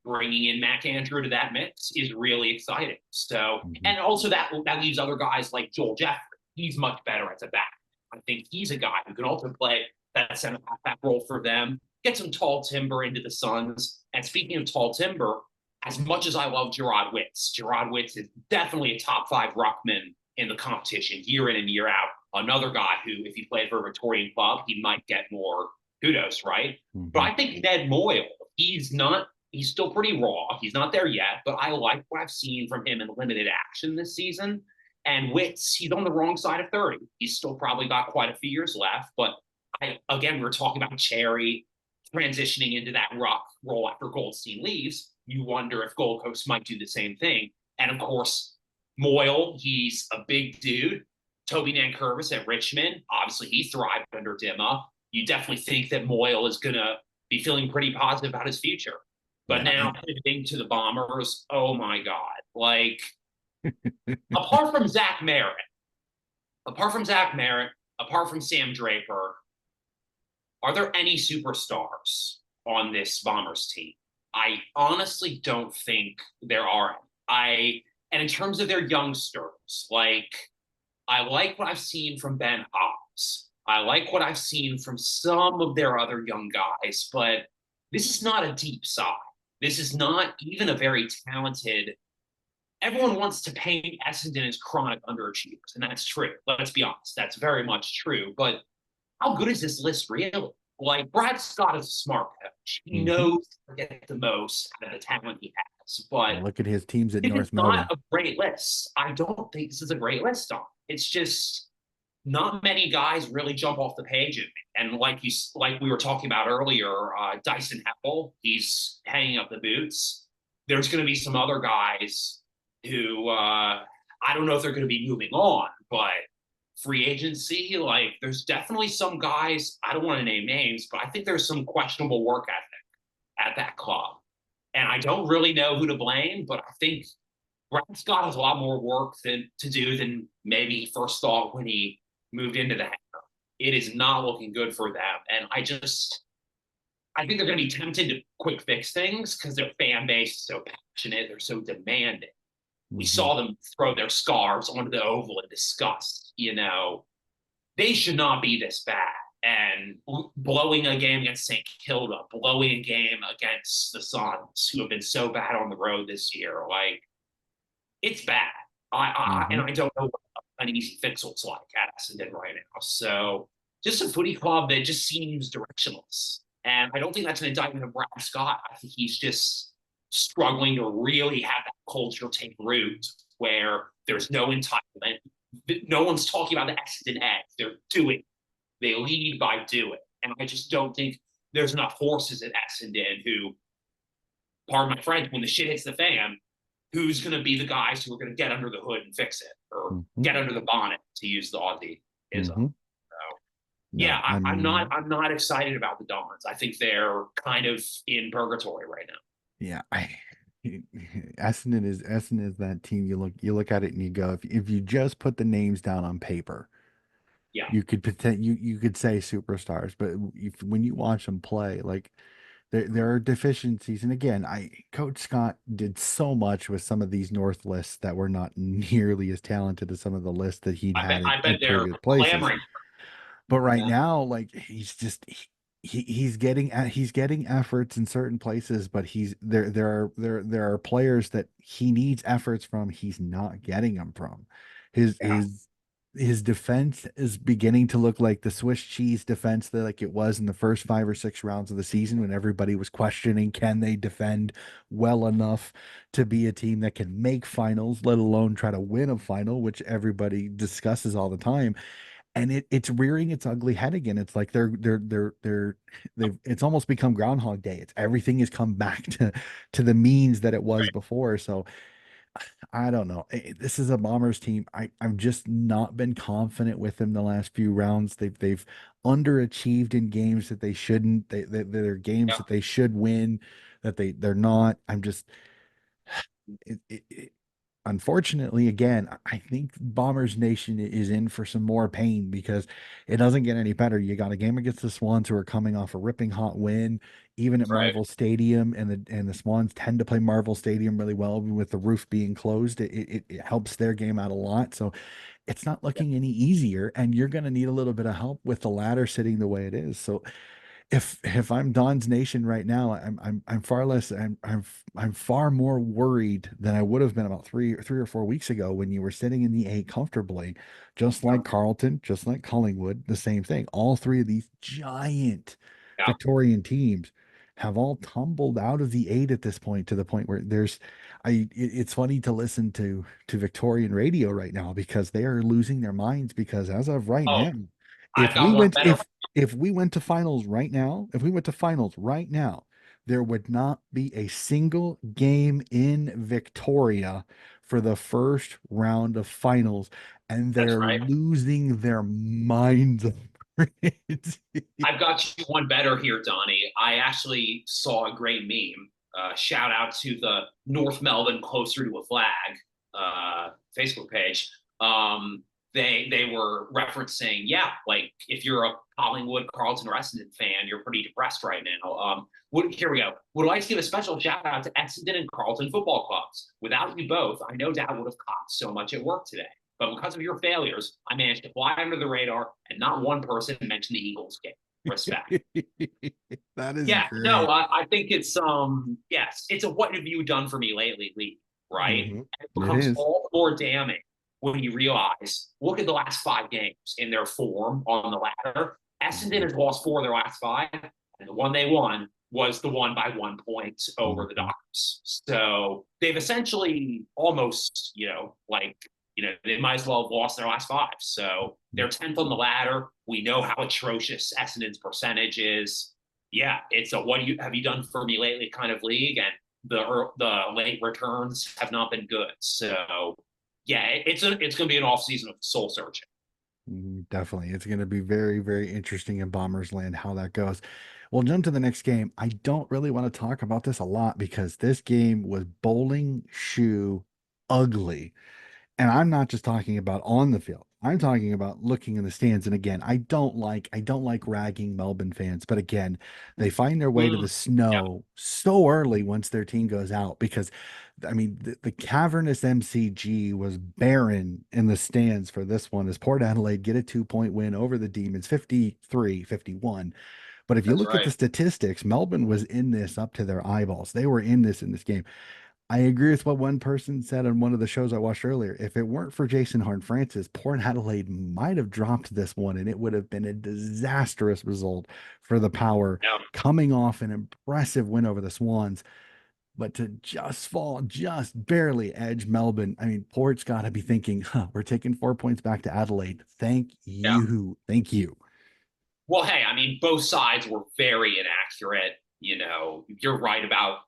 bringing in Mac Andrew to that mix is really exciting. So, Mhm. and also that leaves other guys like Joel Jeffrey. He's much better at the back. I think he's a guy who can also play that center back role for them. Get some tall timber into the Suns. And speaking of tall timber, as much as I love Gerard Witz is definitely a top five ruckman in the competition year in and year out. Another guy who, if he played for a Victorian club, he might get more kudos, right? But Mhm. I think Ned Moyle, he's still pretty raw. He's not there yet, but I like what I've seen from him in limited action this season. And Witz, he's on the wrong side of 30. He's still probably got quite a few years left. But again, we are talking about Cherry transitioning into that rock role after Goldstein leaves. You wonder if Gold Coast might do the same thing. And of course, Moyle, he's a big dude. Toby Nankervis at Richmond, obviously he thrived under Dimma. You definitely think that Moyle is going to be feeling pretty positive about his future. But Yeah. now pivoting to the Bombers, oh my God. Like, apart from Zach Merritt, apart from Zach Merritt, apart from Sam Draper, are there any superstars on this Bombers team? I honestly don't think there are. I and in terms of their youngsters, like I like what I've seen from Ben Hobbs. I like what I've seen from some of their other young guys, but this is not a deep side. This is not even a very talented. Everyone wants to paint Essendon as chronic underachievers, and that's true. Let's be honest, that's very much true. But how good is this list really? Like Brad Scott is a smart coach. He Hmm. knows to get the most out of the talent he has. But Look at his teams at it is North not Melbourne. a great list. I don't think this is a great list on. It's just not many guys really jump off the page at me. And like we were talking about earlier, Dyson Heppel, he's hanging up the boots. There's going to be some other guys who I don't know if they're going to be moving on, but free agency, like there's definitely some guys. I don't want to name names, but I think there's some questionable work ethic at that club, and I don't really know who to blame. But I think Brad Scott has a lot more work to do than maybe he first thought when he moved into the hangar. It is not looking good for them. And I think they're going to be tempted to quick fix things because their fan base is so passionate. They're so demanding. We Hmm. saw them throw their scarves onto the oval in disgust. They should not be this bad. And blowing a game against St. Kilda, blowing a game against the Suns, who have been so bad on the road this year, like it's bad. And Hmm. I don't know what an easy fix looks like at Essendon right now. So just a footy club that just seems directionless. And I don't think that's an indictment of Brad Scott. I think he's just struggling to really have that culture take root where there's no entitlement. No one's talking about the Essendon edge. They're doing. They lead by doing. And I just don't think there's enough horses at Essendon who, pardon my French, when the shit hits the fan, who's going to be the guys who are going to get under the hood and fix it or Hmm. get under the bonnet, to use the Aussie ism. Hmm. So No, yeah, I I'm not mean, I'm not excited about the Dons. I think they're kind of in purgatory right now. yeah, Essendon is that team. You look at it and you go, if you just put the names down on paper, Yeah, you could say superstars, but when you watch them play, like there are deficiencies. And again, I Coach Scott did so much with some of these North lists that were not nearly as talented as some of the lists that he'd I bet had I bet at they're previous places. clamoring. But right Yeah, now, like he's getting efforts in certain places, but he's there are players that he needs efforts from. He's not getting them from. His yeah, his his defense is beginning to look like the Swiss cheese defense that like it was in the first 5 or 6 rounds of the season when everybody was questioning can they defend well enough to be a team that can make finals, let alone try to win a final, which everybody discusses all the time. And it's rearing its ugly head again. It's like they've it's almost become Groundhog Day. It's everything has come back to the means that it was right. before. So I don't know. This is a Bombers team. I've just not been confident with them the last few rounds. They've underachieved in games that they shouldn't. They're games Yeah. that they should win, that they're not. I'm just it, unfortunately, again, I think Bombers Nation is in for some more pain because it doesn't get any better. You got a game against the Swans who are coming off a ripping hot win, even at Right. Marvel Stadium, and the Swans tend to play Marvel Stadium really well with the roof being closed. It helps their game out a lot. So it's not Yeah. looking any easier, and you're going to need a little bit of help with the ladder sitting the way it is. So if I'm Don's Nation right now, I'm far less I'm far more worried than I would have been about three or 4 weeks ago when you were sitting in the eight comfortably, just Yeah. like Carlton, just like Collingwood, the same thing. All three of these giant Yeah. Victorian teams have all tumbled out of the eight at this point to the point where it's funny to listen to Victorian radio right now because they are losing their minds because as of right Oh, now, I've if we got one went better. if we went to finals right now, if we went to finals right now, there would not be a single game in Victoria for the first round of finals, and That's they're right. losing their minds over it. I've got you one better here, Donnie. I actually saw a great meme. Shout out to the North Melbourne Closer to a Flag Facebook page. They were referencing, yeah, like if you're a Collingwood, Carlton, or Essendon fan, you're pretty depressed right now. Here we go. Would like to give a special shout out to Essendon and Carlton football clubs. Without you both, I no doubt would have caught so much at work today. But because of your failures, I managed to fly under the radar, and not one person mentioned the Eagles game. Respect. That is Yeah, no, great. I think it's yes, it's a what have you done for me lately league, right? Hmm. And it It becomes is. all the more damning when you realize, look at the last 5 games in their form on the ladder. Essendon Hmm. has lost 4 of their last 5, and the one they won was the one by 1 point over the Hmm. Dockers. So they've essentially almost, they might as well have lost their last 5. So they're 10th on the ladder. We know how atrocious Essendon's percentage is. Yeah, it's a what have you done for me lately kind of league, and the late returns have not been good. So yeah, it's going to be an off season of soul searching. Definitely. It's going to be very, very interesting in Bombers Land how that goes. We'll jump to the next game. I don't really want to talk about this a lot because this game was bowling shoe ugly. And I'm not just talking about on the field. I'm talking about looking in the stands. And again, I don't like ragging Melbourne fans, but again, they find their way to Mm, the yeah, snow so early once their team goes out because I mean the cavernous MCG was barren in the stands for this one as Port Adelaide get a 2-point win over the Demons 53-51. But if you that's look at the right. statistics, Melbourne was in this up to their eyeballs. They were in this game. I agree with what one person said on one of the shows I watched earlier. If it weren't for Jason Horn-Francis, Port Adelaide might have dropped this one, and it would have been a disastrous result for the Power Yeah, coming off an impressive win over the Swans. But to just fall, just barely edge Melbourne, I mean, Port's got to be thinking, huh, we're taking 4 points back to Adelaide. Thank yeah. you. Thank you. Well, hey, I mean, both sides were very inaccurate. You're right about,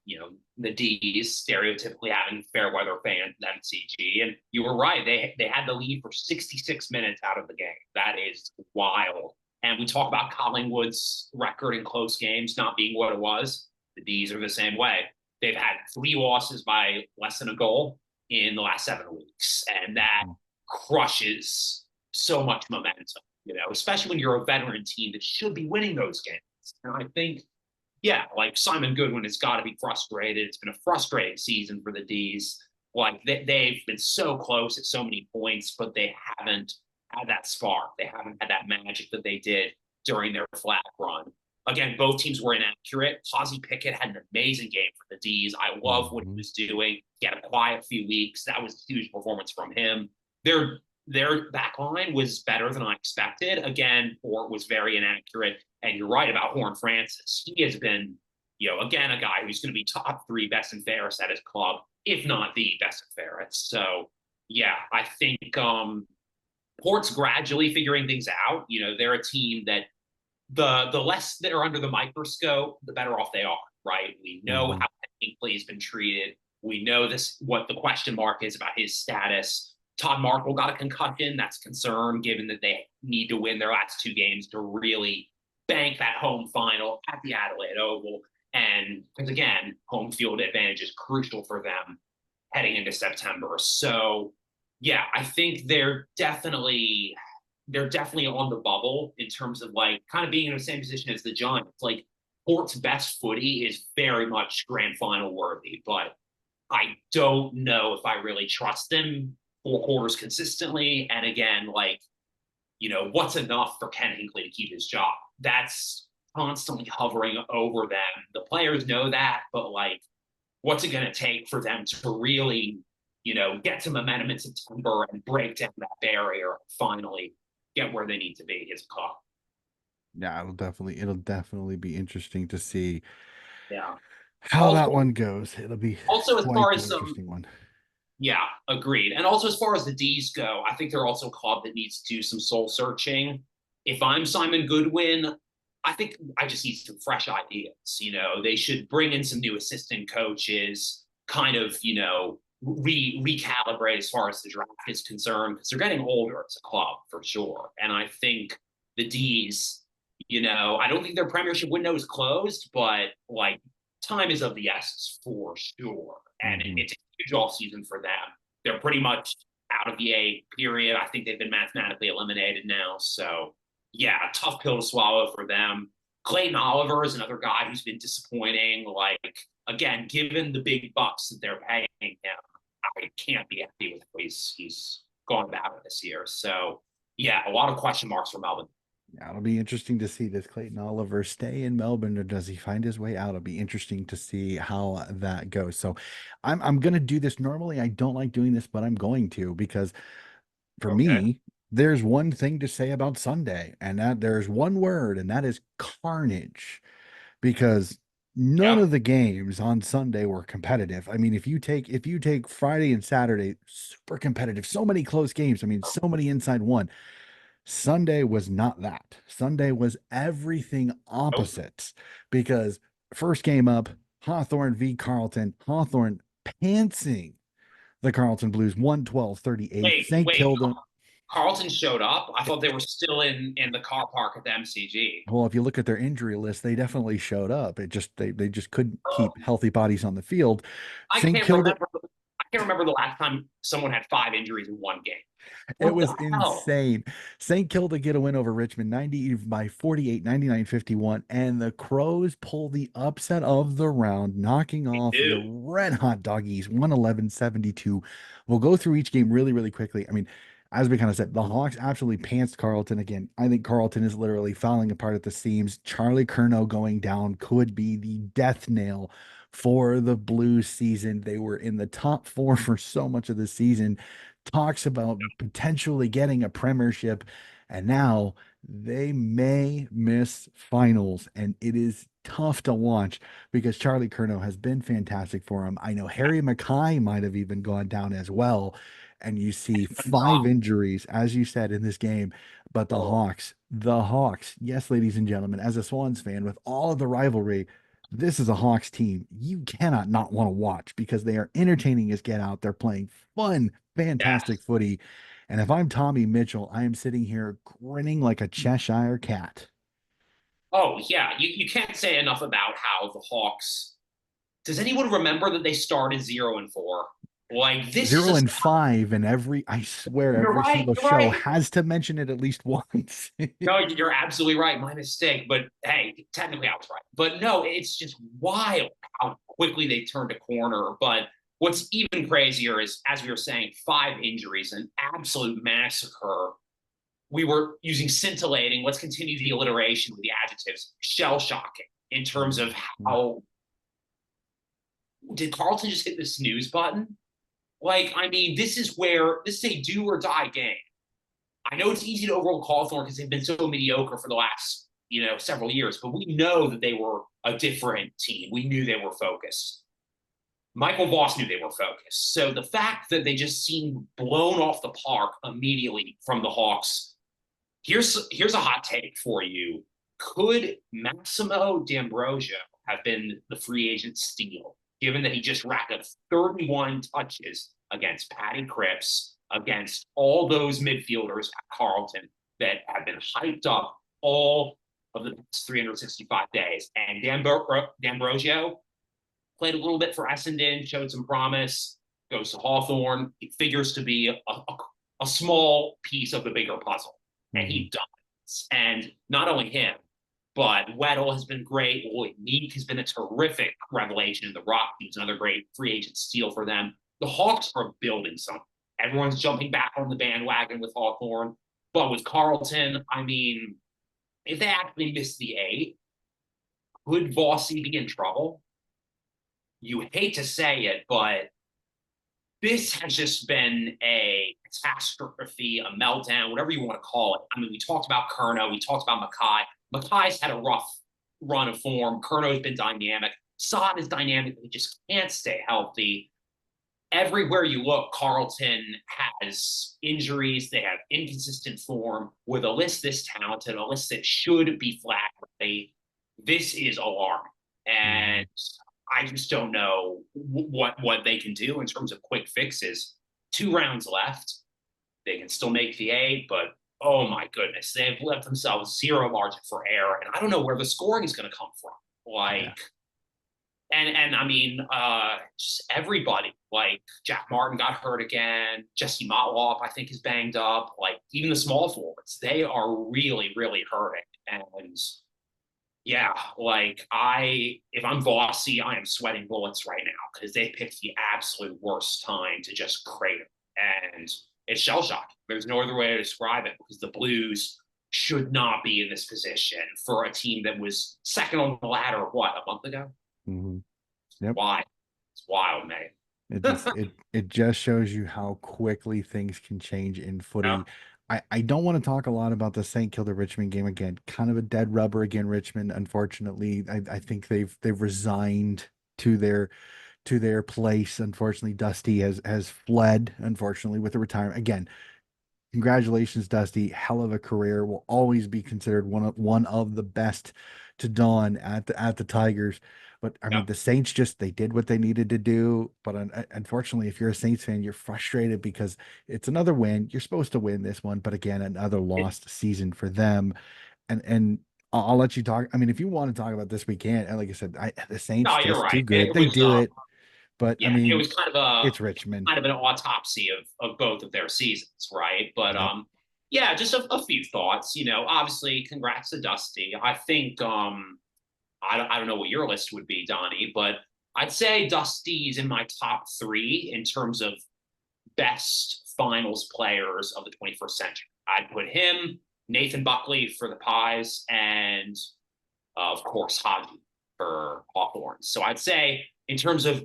the D's stereotypically having fair weather fans at MCG. And you were right. They had the lead for 66 minutes out of the game. That is wild. And we talk about Collingwood's record in close games not being what it was. The D's are the same way. They've had 3 losses by less than a goal in the last 7 weeks. And that crushes so much momentum, especially when you're a veteran team that should be winning those games. And I think, yeah, like Simon Goodwin has got to be frustrated. It's been a frustrating season for the D's. Like they've been so close at so many points, but they haven't had that spark. They haven't had that magic that they did during their flat run. Again, both teams were inaccurate. Posy Pickett had an amazing game for the D's. I love what he Mhm. was doing. He had a quiet few weeks. That was a huge performance from him. Their back line was better than I expected. Again, Fort was very inaccurate. And you're right about Horn-Francis. He has been, again, a guy who's going to be top 3 best and fairest at his club, if not the best and fairest. So, yeah, I think Port's gradually figuring things out. They're a team that the less that are under the microscope, the better off they are, right? We know Mhm. how Hinkley has been treated. We know what the question mark is about his status. Todd Markle got a concussion. That's a concern given that they need to win their last 2 games to really bank that home final at the Adelaide Oval. And because again, home field advantage is crucial for them heading into September. So yeah, I think they're definitely on the bubble in terms of like kind of being in the same position as the Giants. Like Port's best footy is very much grand final worthy, but I don't know if I really trust them 4 quarters consistently. And again, like, what's enough for Ken Hinkley to keep his job? That's constantly hovering over them. The players know that, but like, what's it going to take for them to really, get some momentum in September and break down that barrier and finally get where they need to be as a club? Yeah, it'll definitely be interesting to see Yeah. how that Also, one goes. It'll be also as quite far the as some interesting one. Yeah, agreed. And also, as far as the D's go, I think they're also a club that needs to do some soul searching. If I'm Simon Goodwin, I think I just need some fresh ideas. They should bring in some new assistant coaches, kind of, recalibrate as far as the draft is concerned, because they're getting older as a club for sure. And I think the D's, I don't think their premiership window is closed, but like time is of the essence for sure. And Hmm. it's a huge off season for them. They're pretty much out of the A period. I think they've been mathematically eliminated now. So yeah, tough pill to swallow for them. Clayton Oliver is another guy who's been disappointing. Like, again, given the big bucks that they're paying him, I can't be happy with the way he's gone about it this year. So yeah, a lot of question marks for Melbourne. Yeah, it'll be interesting to see, does Clayton Oliver stay in Melbourne or does he find his way out? It'll be interesting to see how that goes. So I'm gonna do this. Normally I don't like doing this, but I'm going to because for Okay. me, there's one thing to say about Sunday, and that there's one word, and that is carnage. Because none Yep. of the games on Sunday were competitive. I mean, if you take Friday and Saturday, super competitive, so many close games. I mean, so many inside one. Sunday was not that. Sunday was everything Nope. opposites because first game up, Hawthorne v. Carlton, Hawthorne pantsing the Carlton Blues 112-38. St. Wait. Kilda. Carlton showed up. I thought they were still in the car park at the MCG. Well, if you look at their injury list, they definitely showed up. It just they just couldn't keep healthy bodies on the field. I St. can't Kilda, remember. I can't remember the last time someone had 5 injuries in one game. it What was the hell? insane. St. Kilda get a win over Richmond 90 by 48, 99-51, and the Crows pull the upset of the round, knocking off the Dude. Red Hot Doggies 111-72. We'll go through each game really, really quickly. I mean, as we kind of said, the Hawks absolutely pantsed Carlton again. I think Carlton is literally falling apart at the seams. Charlie Curnow going down could be the death nail for the Blues season. They were in the top four for so much of the season. Talks about potentially getting a premiership, and now they may miss finals, and it is tough to watch because Charlie Curnow has been fantastic for him. I know Harry Mackay might have even gone down as well, and you see five injuries, as you said, in this game. But the Hawks, yes, ladies and gentlemen, as a Swans fan, with all of the rivalry, this is a Hawks team you cannot not want to watch because they are entertaining as get out. They're playing fun, fantastic Yes. footy. And if I'm Tommy Mitchell, I am sitting here grinning like a Cheshire cat. Oh yeah. You can't say enough about how the Hawks. Does anyone remember that they started 0-4? Like this is Zero a. and five, and I swear, You're every right. single You're show right. has to mention it at least once. No, you're absolutely right. My mistake. But hey, technically I was right. But no, it's just wild how quickly they turned a corner. But what's even crazier is, as we were saying, 5 injuries, an absolute massacre. We were using scintillating. Let's continue the alliteration with the adjectives. Shell shocking in terms of how did Carlton just hit the snooze button? Like, I mean, this is a do or die game. I know it's easy to overlook Hawthorne because they've been so mediocre for the last, several years, but we know that they were a different team. We knew they were focused. Michael Voss knew they were focused. So the fact that they just seemed blown off the park immediately from the Hawks. Here's a hot take for you. Could Massimo D'Ambrosio have been the free agent steal, given that he just racked up 31 touches against Patty Cripps, against all those midfielders at Carlton that have been hyped up all of the past 365 days? And D'Ambrosio played a little bit for Essendon, showed some promise, goes to Hawthorne. He figures to be a small piece of the bigger puzzle, and Mhm. he does. And not only him, but Weddle has been great. Lloyd Meek has been a terrific revelation in the Rock. He was another great free agent steal for them. The Hawks are building something. Everyone's jumping back on the bandwagon with Hawthorne. But with Carlton, I mean, if they actually miss the eight, could Vossi be in trouble? You hate to say it, but this has just been a catastrophe, a meltdown, whatever you want to call it. I mean, we talked about Curnow, we talked about Mackay. Mackay's had a rough run of form. Curnow's been dynamic. Sod is dynamic, but he just can't stay healthy. Everywhere you look, Carlton has injuries. They have inconsistent form. With a list this talented, a list that should be flag ready, this is alarming. And Mhm. I just don't know what they can do in terms of quick fixes. 2 rounds left. They can still make the eight, but oh my goodness, they've left themselves zero margin for error. And I don't know where the scoring is going to come from. Yeah. Like, and I mean, just everybody. Like Jack Martin got hurt again. Jesse Motlop, I think, is banged up. Like even the small forwards, they are really, really hurting. And yeah, like if I'm Vossi, I am sweating bullets right now because they picked the absolute worst time to just crater. And it's shell shock. There's no other way to describe it because the Blues should not be in this position for a team that was second on the ladder, what, a month ago? Hmm. Yep. Why? It's wild, man. It just shows you how quickly things can change in Yeah. footy. I don't want to talk a lot about the St. Kilda Richmond game again. Kind of a dead rubber again, Richmond. Unfortunately, I think they've resigned to their place. Unfortunately, Dusty has fled, unfortunately, with the retirement. Again, congratulations, Dusty. Hell of a career. Will always be considered one of the best to don at the Tigers. But I Yeah. mean, the Saints just they did what they needed to do. But unfortunately, if you're a Saints fan, you're frustrated because it's another win. You're supposed to win this one, but again, another lost season for them. And I'll let you talk. I mean, if you want to talk about this, we can. And like I said, the Saints No, you're just too right. good. It They was do it, but I yeah, it mean, was kind of a it's Richmond. kind of an autopsy of both of their seasons, right? But Yep. yeah, just a few thoughts. Obviously, congrats to Dusty. I think I don't know what your list would be, Donnie, but I'd say Dusty's in my top three in terms of best finals players of the 21st century. I'd put him, Nathan Buckley for the Pies, and of course, Haji for Hawthorns. So I'd say in terms of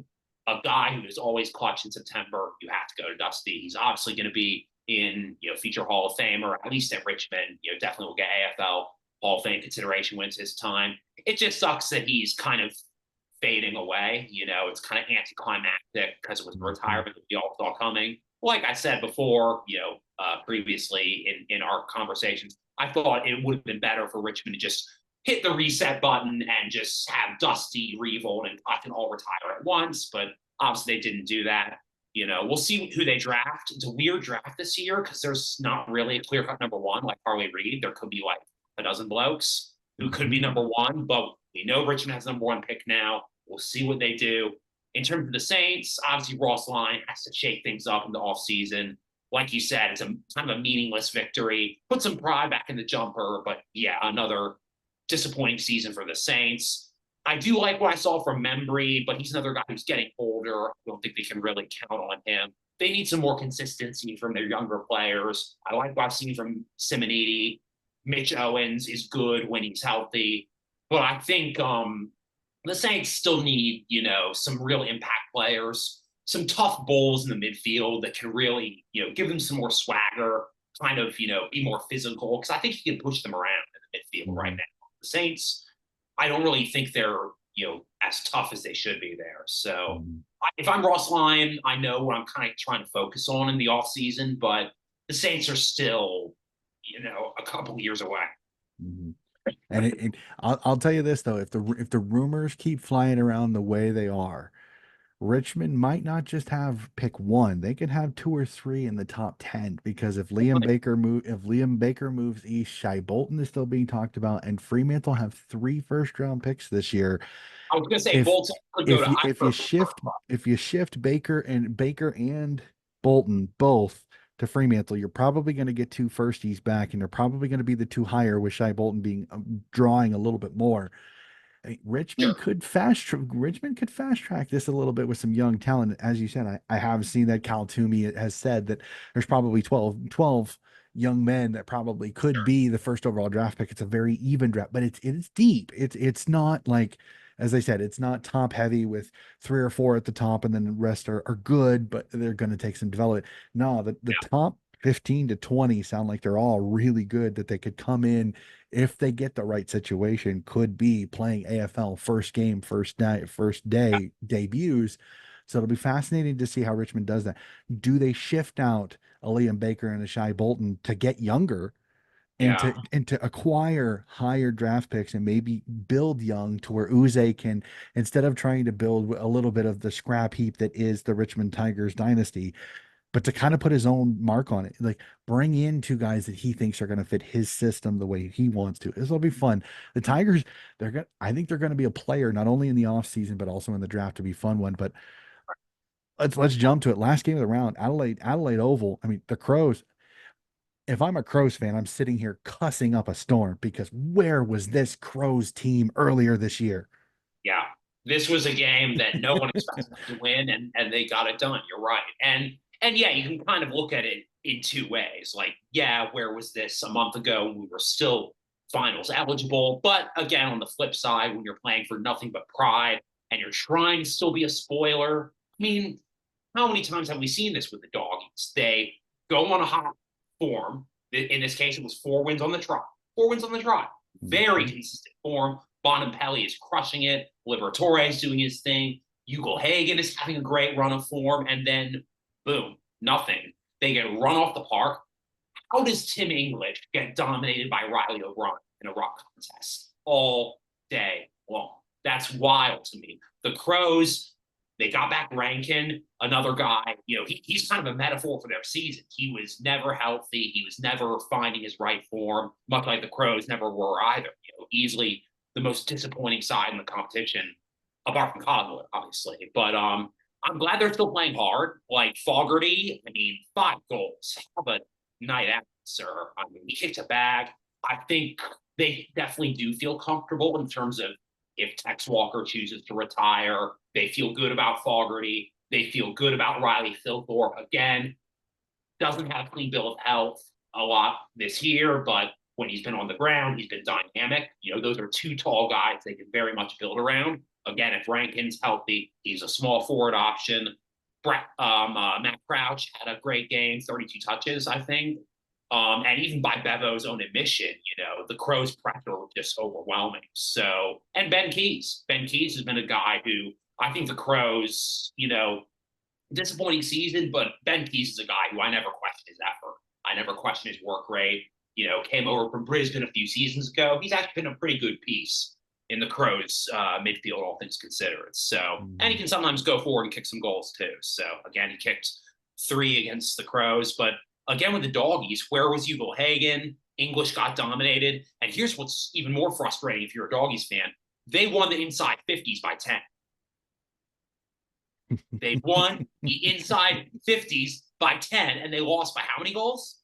a guy who is always clutch in September, you have to go to Dusty. He's obviously going to be in future Hall of Fame or at least at Richmond. Definitely will get AFL Hall of Fame consideration when it's his time. It just sucks that he's kind of fading away. It's kind of anticlimactic because it was the Mhm. retirement that we all saw coming. Like I said before, previously in our conversations, I thought it would have been better for Richmond to just hit the reset button and just have Dusty, Revolt, and Cotton all retire at once. But obviously, they didn't do that. We'll see who they draft. It's a weird draft this year because there's not really a clear cut number one like Harley Reid. There could be like a dozen blokes who could be Mhm. number one, but we know Richmond has number one pick now. We'll see what they do. In terms of the Saints, obviously Ross Lyon has to shake things up in the offseason. Like you said, it's a kind of a meaningless victory. Put some pride back in the jumper, but yeah, another disappointing season for the Saints. I do like what I saw from Membry, but he's another guy who's getting older. I don't think they can really count on him. They need some more consistency from their younger players. I like what I've seen from Simoniti. Mitch Owens is good when he's healthy, but I think the Saints still need, some real impact players, some tough bulls in the midfield that can really, give them some more swagger, kind of, be more physical. Because I think he can push them around in the midfield right Mhm. now. The Saints, I don't really think they're, as tough as they should be there. So Mhm. if I'm Ross Lyon, I know what I'm kind of trying to focus on in the offseason, but the Saints are still, a couple years away. Mhm. And I'll tell you this though, if the rumors keep flying around the way they are, Richmond might not just have pick one; they could have two or three in the top 10. Because if Liam Baker moves east, Shai Bolton is still being talked about, and Fremantle have three first round picks this year. I was going to say If Bolton could go to either. if you shift Baker and Bolton both to Fremantle, you're probably going to get two firsties back, and they're probably going to be the two higher, with Shai Bolton being drawing a little bit more. I mean, Richmond could fast track this a little bit with some young talent. As you said, I have seen that Cal Toomey has said that there's probably twelve young men that probably could be the first overall draft pick. It's a very even draft, but it's deep. It's not like, as I said, it's not top heavy with three or four at the top and then the rest are good, but they're going to take some development. No, the top 15 to 20 sound like they're all really good, that they could come in if they get the right situation, could be playing AFL first game, first day debuts. So it'll be fascinating to see how Richmond does that. Do they shift out a Liam Baker and a Shai Bolton to get younger and Yeah. to acquire higher draft picks and maybe build young to where Uze can, instead of trying to build a little bit of the scrap heap that is the Richmond Tigers dynasty, but to kind of put his own mark on it, like bring in two guys that he thinks are going to fit his system the way he wants to. This will be fun. The Tigers, I think they're going to be a player not only in the offseason, but also in the draft to be a fun one. But let's jump to it. Last game of the round, Adelaide Oval. I mean, the Crows. If I'm a Crows fan, I'm sitting here cussing up a storm because where was this Crows team earlier this year? Yeah. This was a game that no one expected them to win, and they got it done. You're right. And yeah, you can kind of look at it in two ways. Like, yeah, where was this a month ago? We were still finals eligible. But again, on the flip side, when you're playing for nothing but pride and you're trying to still be a spoiler, I mean, how many times have we seen this with the doggies? They go on a hot form. In this case, it was 4 wins on the trot. 4 wins on the trot. Very Mhm. consistent form. Bonampelli is crushing it. Liberatore is doing his thing. Hugo Hagen is having a great run of form. And then, boom, nothing. They get run off the park. How does Tim English get dominated by Riley O'Brien in a rock contest all day long? That's wild to me. The Crows, they got back Rankin, another guy. He's kind of a metaphor for their season. He was never healthy. He was never finding his right form, much like the Crows never were either. Easily the most disappointing side in the competition, apart from Cogler, obviously. But I'm glad they're still playing hard. Like Fogarty, I mean, 5 goals. How about night out, sir? I mean, he kicked a bag. I think they definitely do feel comfortable in terms of if Tex Walker chooses to retire, they feel good about Fogarty. They feel good about Riley Philthorpe. Again, doesn't have a clean bill of health a lot this year, but when he's been on the ground, he's been dynamic. Those are two tall guys they can very much build around. Again, if Rankin's healthy, he's a small forward option. Matt Crouch had a great game, 32 touches, I think. And even by Bevo's own admission, the Crows' pressure was just overwhelming. So, and Ben Keys. Ben Keys has been a guy who I think the Crows, disappointing season, but Ben Keys is a guy who I never question his effort. I never question his work rate. Came over from Brisbane a few seasons ago. He's actually been a pretty good piece in the Crows midfield, all things considered. So, and he Mhm. can sometimes go forward and kick some goals too. So, again, he kicked 3 against the Crows. But again, with the doggies, where was Hugo Hagen? English got dominated. And here's what's even more frustrating if you're a doggies fan: they won the inside 50s by 10. They won the inside 50s by 10, and they lost by how many goals?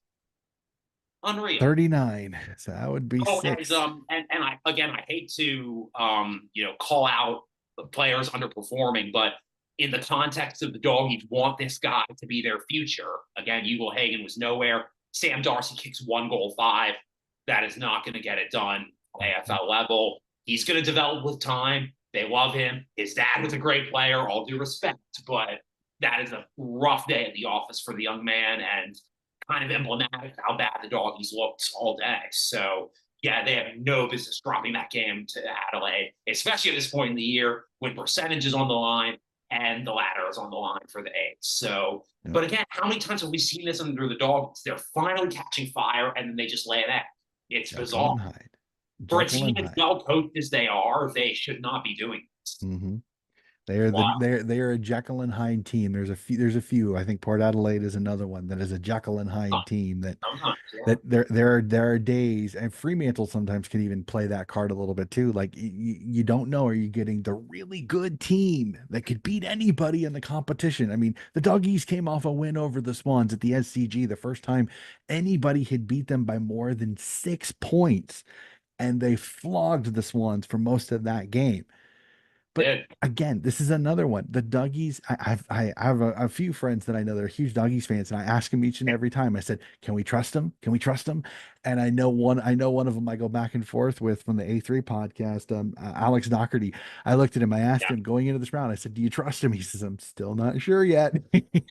Unreal. 39. So that would be Oh, and six. I hate to call out players underperforming, but in the context of the doggies want this guy to be their future. Again, Hugo Hagen was nowhere. Sam Darcy kicks 1 goal 5. That is not going to get it done AFL level. He's going to develop with time. They love him. His dad was a great player, all due respect, but that is a rough day at the office for the young man, and kind of emblematic of how bad the doggies looked all day. So yeah, they have no business dropping that game to Adelaide, especially at this point in the year when percentage is on the line and the ladder is on the line for the eight. So, Yep. but again, how many times have we seen this under the doggies? They're finally catching fire and then they just lay it out. It's Jekyll bizarre. and Hyde. For a Jekyll team and as Hyde. well coached as they are, they should not be doing this. Hmm. Wow. They are a Jekyll and Hyde team. There's a few. I think Port Adelaide is another one that is a Jekyll and Hyde team Sometimes, yeah. that there are days, and Fremantle sometimes can even play that card a little bit too. Like you don't know, are you getting the really good team that could beat anybody in the competition? I mean, the Doggies came off a win over the Swans at the SCG, the first time anybody had beat them by more than 6 points, and they flogged the Swans for most of that game. But Did. again, this is another one. The Duggies, I have a few friends that I know that are huge Duggies fans, and I ask them each and every time. I said, "Can we trust them? Can we trust them?" And I know one of them I go back and forth with from the A3 podcast, Alex Doherty. I looked at him, I asked him going into this round, I said, "Do you trust him?" He says, "I'm still not sure yet."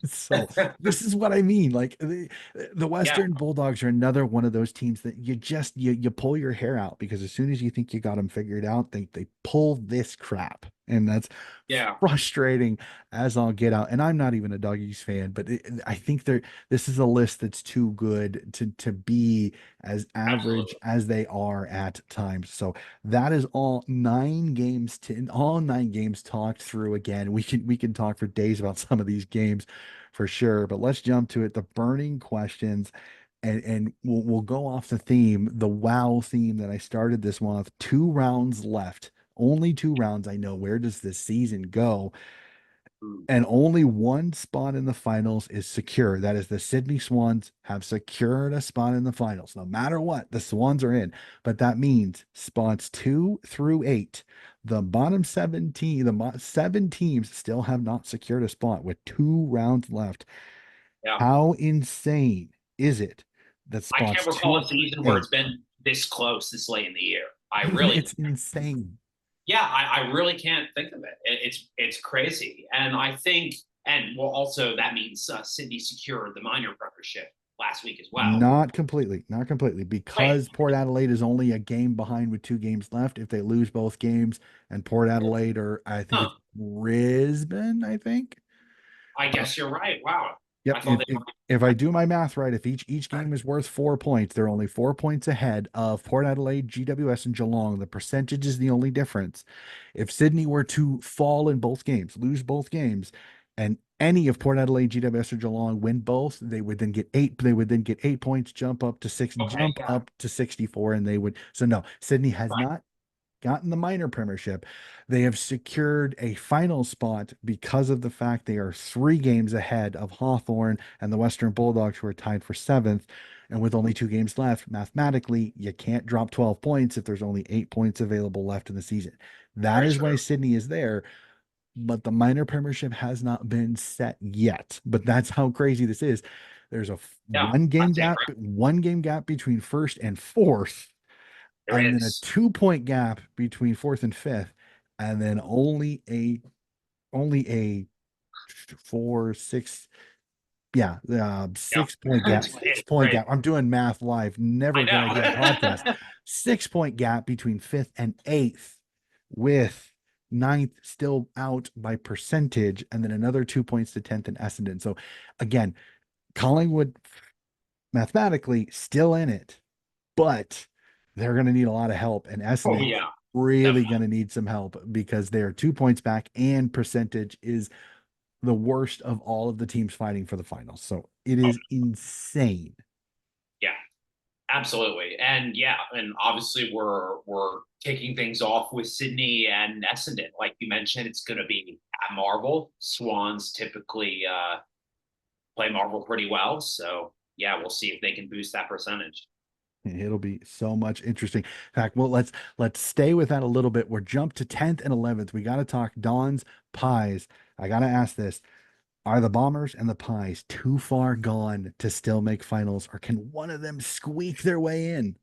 So Yeah. this is what I mean. Like the Yeah. Western Bulldogs are another one of those teams that you pull your hair out because as soon as you think you got them figured out, they pull this crap. And that's Yeah. frustrating as I'll get out. And I'm not even a Doggies fan, but I think this is a list that's too good to be as average Absolutely. as they are at times. So that is all 9 games talked through again. We can talk for days about some of these games for sure, but let's jump to it. The burning questions. And we'll go off the theme, the wow theme that I started this one with. 2 rounds left, only 2 rounds. I know, where does this season go? Mm. And only one spot in the finals is secure. That is, the Sydney Swans have secured a spot in the finals. No matter what, the Swans are in. But that means spots 2 through 8, the bottom 17, seven teams still have not secured a spot with 2 rounds left. Yeah. How insane is it that I can't spots recall two a through season where eight, it's been this close this late in the year. I really, it's insane. yeah, I really can't think of it. It's crazy, and I think, and well, also that means Sydney secured the minor premiership last week as well. Not completely, Wait, because Port Adelaide is only a game behind with 2 games left. If they lose both games, and Port Adelaide, or I think huh? it's Brisbane, I think. I guess you're right. Wow, Yep. I thought If, they if were. if I do my math right, if each game is worth 4 points, they're only 4 points ahead of Port Adelaide, GWS, and Geelong. The percentage is the only difference. If Sydney were to fall in both games, lose both games, and any of Port Adelaide, GWS, or Geelong win both, they would then get eight. They would then get 8 points, jump up to six, Okay, jump yeah, up to 64, and they would. So no, Sydney has right. not gotten the minor premiership. They have secured a final spot because of the fact they are 3 games ahead of Hawthorn and the Western Bulldogs, who are tied for seventh. And with only 2 games left, mathematically, you can't drop 12 points if there's only 8 points available left in the season. That Very is why true. Sydney is there, but the minor premiership has not been set yet. But that's how crazy this is. There's a Yeah, that's incredible. 1 game gap between first and fourth, There and then a is. 2 point gap between fourth and fifth, and then only a 4 6, yeah, Yeah, 6 point gap, six it's point great. gap. I'm doing math live, never I a good idea on podcast. know. 6 point gap between fifth and eighth, with ninth still out by percentage, and then another 2 points to 10th and Essendon. So again, Collingwood mathematically still in it, but they're going to need a lot of help. And Oh Essendon yeah, really definitely. going to need some help, because they're 2 points back, and percentage is the worst of all of the teams fighting for the finals. So it Oh is insane. yeah. Absolutely. And yeah, and obviously we're kicking things off with Sydney and Essendon. Like you mentioned, it's gonna be at Marvel. Swans typically play Marvel pretty well. So yeah, we'll see if they can boost that percentage. It'll be so much interesting. In fact, well, let's stay with that a little bit. We're jumped to 10th and 11th. We got to talk Don's Pies. I got to ask this. Are the Bombers and the Pies too far gone to still make finals, or can one of them squeak their way in?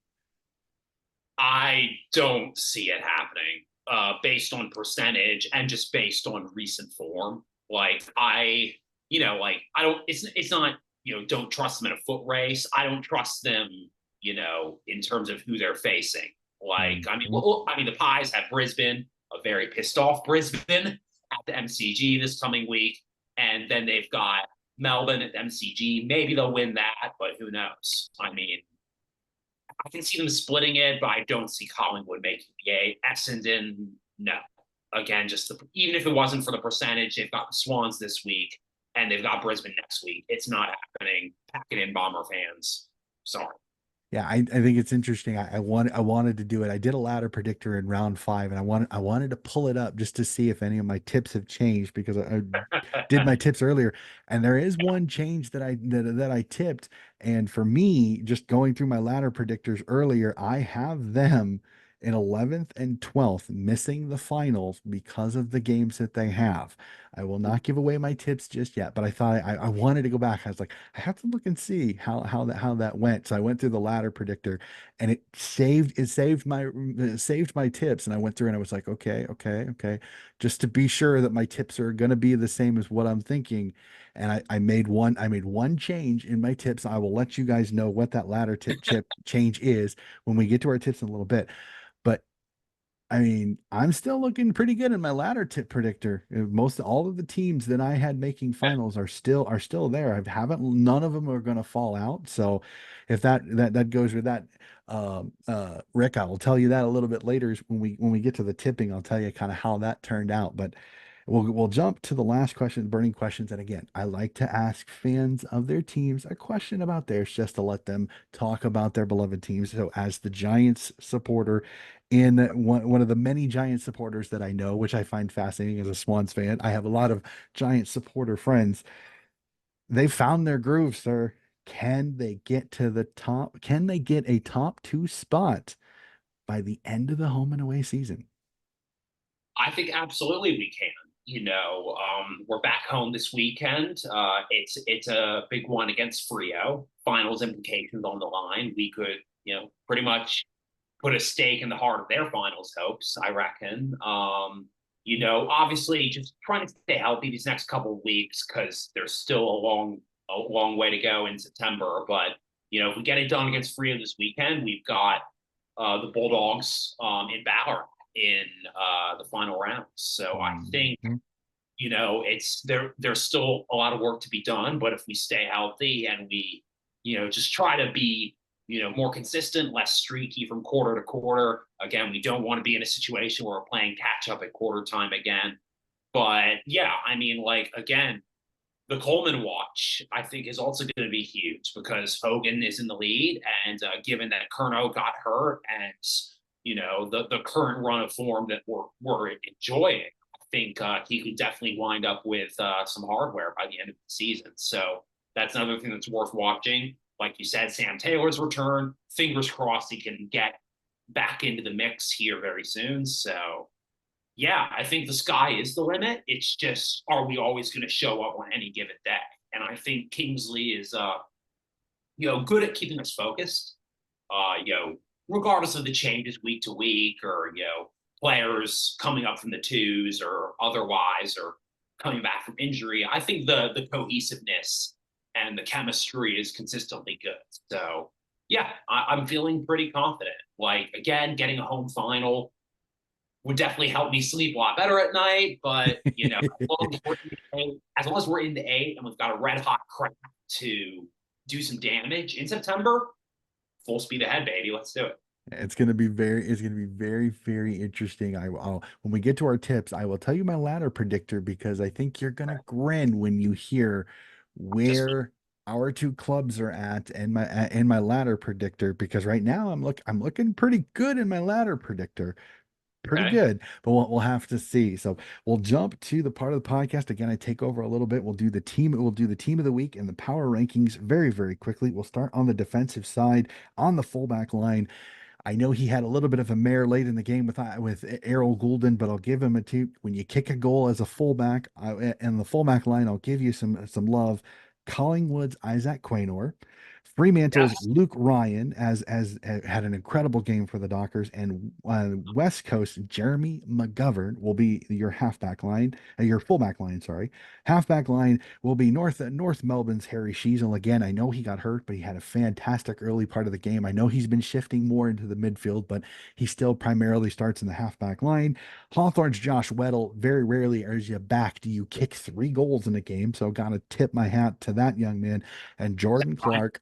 I don't see it happening based on percentage and just based on recent form. Like like I don't. It's not don't trust them in a foot race. I don't trust them in terms of who they're facing. Like Mhm. I mean the Pies have Brisbane, a very pissed off Brisbane at the MCG this coming week, and then they've got Melbourne at the MCG. Maybe they'll win that, but who knows? I mean, I can see them splitting it, but I don't see Collingwood making the eight. Essendon, no. Again, even if it wasn't for the percentage, they've got the Swans this week and they've got Brisbane next week. It's not happening. Pack it in, Bomber fans. Sorry. Yeah, I think it's interesting. I wanted to do it. I did a ladder predictor in round 5, and I wanted to pull it up just to see if any of my tips have changed, because I did my tips earlier, and there is one change that I tipped. And for me, just going through my ladder predictors earlier, I have them in 11th and 12th, missing the finals because of the games that they have. I will not give away my tips just yet, but I thought I wanted to go back. I was like, I have to look and see how that went. So I went through the ladder predictor, and it saved my tips. And I went through and I was like, okay, okay, okay, just to be sure that my tips are going to be the same as what I'm thinking. And I made one change in my tips. I will let you guys know what that ladder tip chip change is when we get to our tips in a little bit. But I mean, I'm still looking pretty good in my ladder tip predictor. Most all of the teams that I had making finals are still there. I haven't none of them are going to fall out. So if that goes with that, Rick, I will tell you that a little bit later when we get to the tipping. I'll tell you kind of how that turned out. But we'll jump to the last question, burning questions. And again, I like to ask fans of their teams a question about theirs just to let them talk about their beloved teams. So as the Giants supporter in one of the many Giant supporters that I know, which I find fascinating as a Swans fan. I have a lot of Giant supporter friends. They found their groove, sir. Can they get to the top? Can they get a top two spot by the end of the home and away season? I think absolutely we can. We're back home this weekend. It's a big one against Frio. Finals implications on the line. We could, pretty much put a stake in the heart of their finals hopes, I reckon. Obviously just trying to stay healthy these next couple of weeks because there's still a long way to go in September. But if we get it done against Frio this weekend, we've got the Bulldogs in Ballard in the final round. So I think Mhm. it's there's still a lot of work to be done, but if we stay healthy and we just try to be more consistent, less streaky from quarter to quarter. Again, we don't want to be in a situation where we're playing catch up at quarter time again. But yeah, I mean, like, again, the Coleman watch, I think, is also going to be huge because Hogan is in the lead, and given that Kerno got hurt, and the current run of form that we're enjoying, I think he could definitely wind up with some hardware by the end of the season. So that's another thing that's worth watching. Like you said, Sam Taylor's return. Fingers crossed he can get back into the mix here very soon. So yeah, I think the sky is the limit. It's just, are we always going to show up on any given day? And I think Kingsley is, good at keeping us focused. Regardless of the changes week to week, or players coming up from the twos or otherwise, or coming back from injury. I think the cohesiveness and the chemistry is consistently good. So yeah, I'm feeling pretty confident. Like, again, getting a home final would definitely help me sleep a lot better at night. But as long as we're in the eight and we've got a red hot crowd to do some damage in September, full speed ahead, baby. Let's do it. It's gonna be very, very interesting. I'll when we get to our tips, I will tell you my ladder predictor because I think you're gonna grin when you hear Just where our two clubs are at and my ladder predictor because right now I'm looking pretty good in my ladder predictor. Pretty okay. good, but we'll have to see. So we'll jump to the part of the podcast again. I take over a little bit. We'll do the team of the week and the power rankings very, very quickly. We'll start on the defensive side on the fullback line. I know he had a little bit of a mare late in the game with Errol Goulden, but I'll give him a two. When you kick a goal as a fullback and the fullback line, I'll give you some love. Collingwood's Isaac Quaynor, Fremantle's Yes. Luke Ryan as had an incredible game for the Dockers, and West Coast Jeremy McGovern will be your halfback line, your fullback line. Sorry, halfback line will be North Melbourne's Harry Sheasel. Again, I know he got hurt, but he had a fantastic early part of the game. I know he's been shifting more into the midfield, but he still primarily starts in the halfback line. Hawthorne's Josh Weddle. Very rarely as you back do you kick 3 goals in a game, so gotta tip my hat to that young man. And Jordan Clark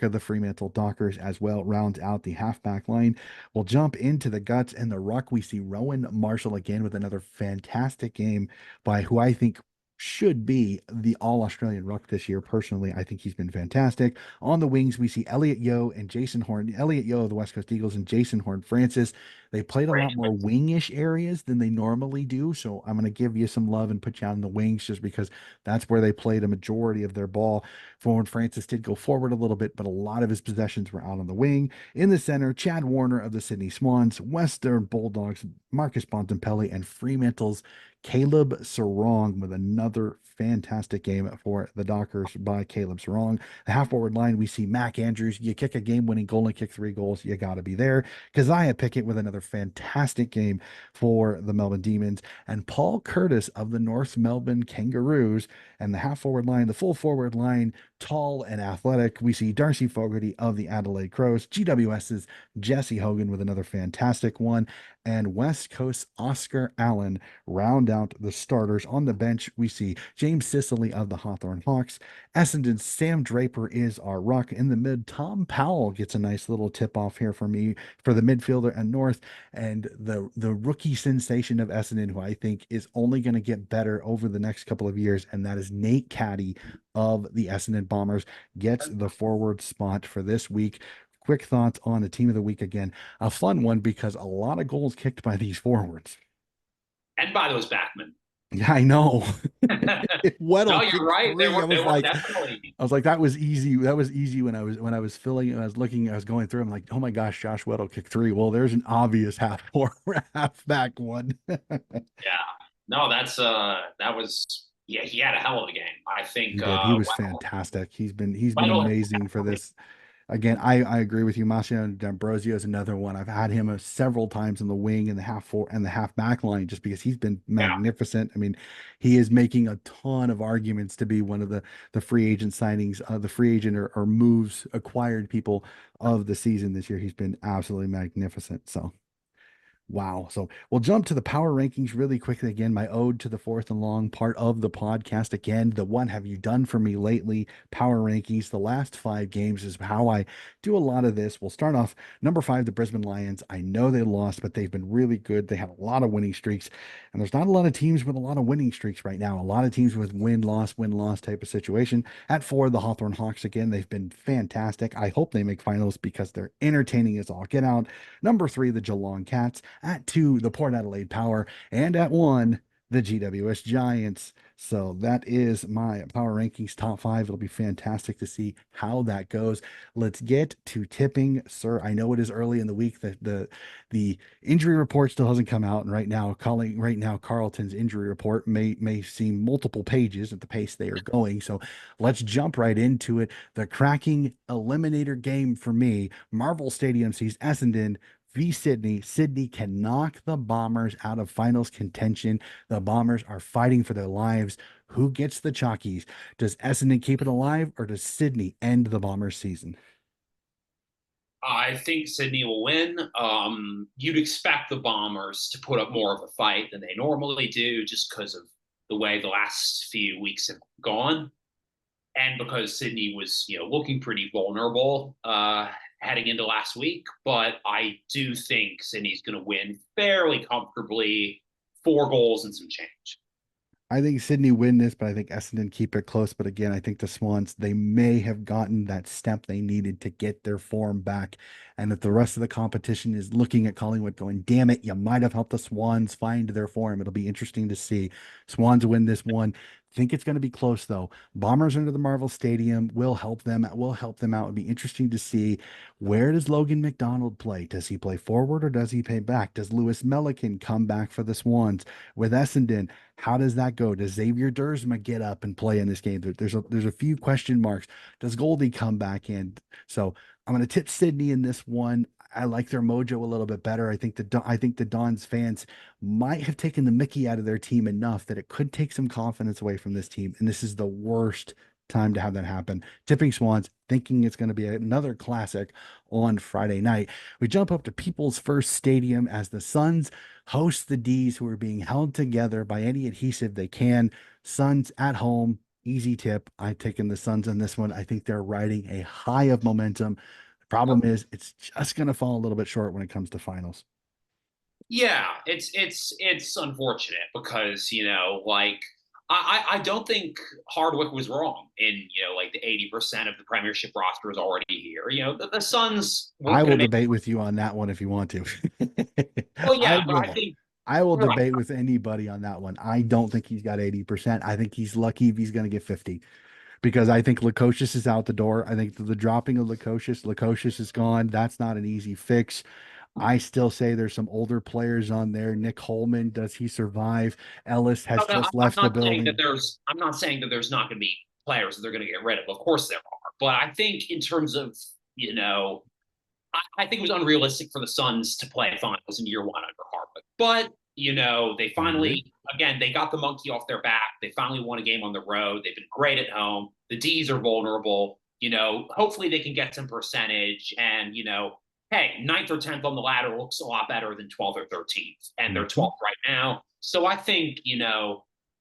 of the Fremantle Dockers as well rounds out the halfback line. We'll jump into the guts and the ruck. We see Rowan Marshall again with another fantastic game by who I think should be the all Australian ruck this year. Personally, I think he's been fantastic. On the wings, we see Elliot Yeo and Jason Horn, Elliot Yeo of the West Coast Eagles and Jason Horn Francis. They played a lot more wingish areas than they normally do. So I'm going to give you some love and put you on the wings just because that's where they played a majority of their ball. Horn Francis did go forward a little bit, but a lot of his possessions were out on the wing. In the center, Chad Warner of the Sydney Swans, Western Bulldogs, Marcus Bontempelli, and Fremantle's Caleb Sarong with another fantastic game for the Dockers by Caleb Sarong. The half forward line, we see Mac Andrews. You kick a game winning goal and kick 3 goals, you got to be there. Keziah Pickett with another fantastic game for the Melbourne Demons. And Paul Curtis of the North Melbourne Kangaroos. And the half forward line, the full forward line, tall and athletic. We see Darcy Fogarty of the Adelaide Crows, GWS's Jesse Hogan with another fantastic one, and West Coast Oscar Allen round out the starters. On the bench, we see James Sicily of the Hawthorn Hawks. Essendon's Sam Draper is our ruck. In the mid, Tom Powell gets a nice little tip off here for me for the midfielder and North, and the rookie sensation of Essendon, who I think is only going to get better over the next couple of years, and that is Nate Caddy of the Essendon Bombers, gets the forward spot for this week. Quick thoughts on the team of the week again. A fun one because a lot of goals kicked by these forwards. And by those backmen. Yeah, I know. No, Weddle you're kicked right. three. They were definitely. I was like, that was easy. That was easy when I was filling. I was looking. I was going through. I'm like, oh my gosh, Josh Weddle kicked three. Well, there's an obvious half forward, half back one. Yeah. No, that was yeah, he had a hell of a game. I think He did. He was fantastic. He's been Weddle amazing for this. Again, I agree with you. Marcio D'Ambrosio is another one. I've had him several times in the wing and the half four and the half back line just because he's been yeah. magnificent. I mean, he is making a ton of arguments to be one of the free agent signings, the free agent or moves acquired people of the season this year. He's been absolutely magnificent. So wow. So we'll jump to the power rankings really quickly. Again, my ode to the fourth and long part of the podcast. Again, the one have you done for me lately? Power rankings. The last 5 games is how I do a lot of this. We'll start off number 5, the Brisbane Lions. I know they lost, but they've been really good. They have a lot of winning streaks, and there's not a lot of teams with a lot of winning streaks right now. A lot of teams with win loss type of situation. At 4, the Hawthorn Hawks. Again, they've been fantastic. I hope they make finals because they're entertaining as all get out. Number 3, the Geelong Cats. At 2, the Port Adelaide Power. And at 1, the GWS Giants. So that is my power rankings top 5. It'll be fantastic to see how that goes. Let's get to tipping, sir. I know it is early in the week. The injury report still hasn't come out, and right now Carlton's injury report may seem multiple pages at the pace they are going. So let's jump right into it. The cracking eliminator game for me. Marvel Stadium sees Essendon v Sydney. Sydney can knock the Bombers out of finals contention. The Bombers are fighting for their lives. Who gets the Chalkies? Does Essendon keep it alive, or does Sydney end the Bombers season? I think Sydney will win. You'd expect the Bombers to put up more of a fight than they normally do just because of the way the last few weeks have gone. And because Sydney was, looking pretty vulnerable heading into last week. But I do think Sydney's going to win fairly comfortably, 4 goals and some change. I think Sydney win this, but I think Essendon keep it close. But again, I think the Swans, they may have gotten that step they needed to get their form back. And if the rest of the competition is looking at Collingwood going, damn it, you might have helped the Swans find their form. It'll be interesting to see. Swans win this one. Think it's going to be close though. Bombers under the Marvel Stadium will help them. Will help them out. It'll be interesting to see, where does Logan McDonald play? Does he play forward or does he play back? Does Lewis Melican come back for the Swans? With Essendon, how does that go? Does Xavier Dersma get up and play in this game? There's a few question marks. Does Goldie come back in? So I'm going to tip Sydney in this one. I like their mojo a little bit better. I think the Dons fans might have taken the Mickey out of their team enough that it could take some confidence away from this team. And this is the worst time to have that happen. Tipping Swans, thinking it's going to be another classic on Friday night. We jump up to People's First Stadium as the Suns host the D's, who are being held together by any adhesive they can. Suns at home, easy tip. I've taken the Suns on this one. I think they're riding a high of momentum. The problem is it's just going to fall a little bit short when it comes to finals. Yeah, it's unfortunate because like I don't think Hardwick was wrong in like the 80% of the Premiership roster is already here. The Suns I weren't going will to make. debate with you on that one if you want to. Well, I yeah, but I will. think I will right. debate with anybody on that one. I don't think he's got 80%. I think he's lucky if he's going to get 50, because I think Lukosius is out the door. I think the dropping of Lukosius is gone. That's not an easy fix. I still say there's some older players on there. Nick Holman, does he survive? Ellis has No, no, just left the building. I'm not saying that there's not going to be players that they're going to get rid of. Of course there are, but I think in terms of I think it was unrealistic for the Suns to play finals in year one under Hardwick. But, they I agree. finally, again, they got the monkey off their back. They finally won a game on the road. They've been great at home. The D's are vulnerable. Hopefully they can get some percentage. And hey, ninth or 10th on the ladder looks a lot better than 12th or 13th, and they're Mhm. 12th right now. So I think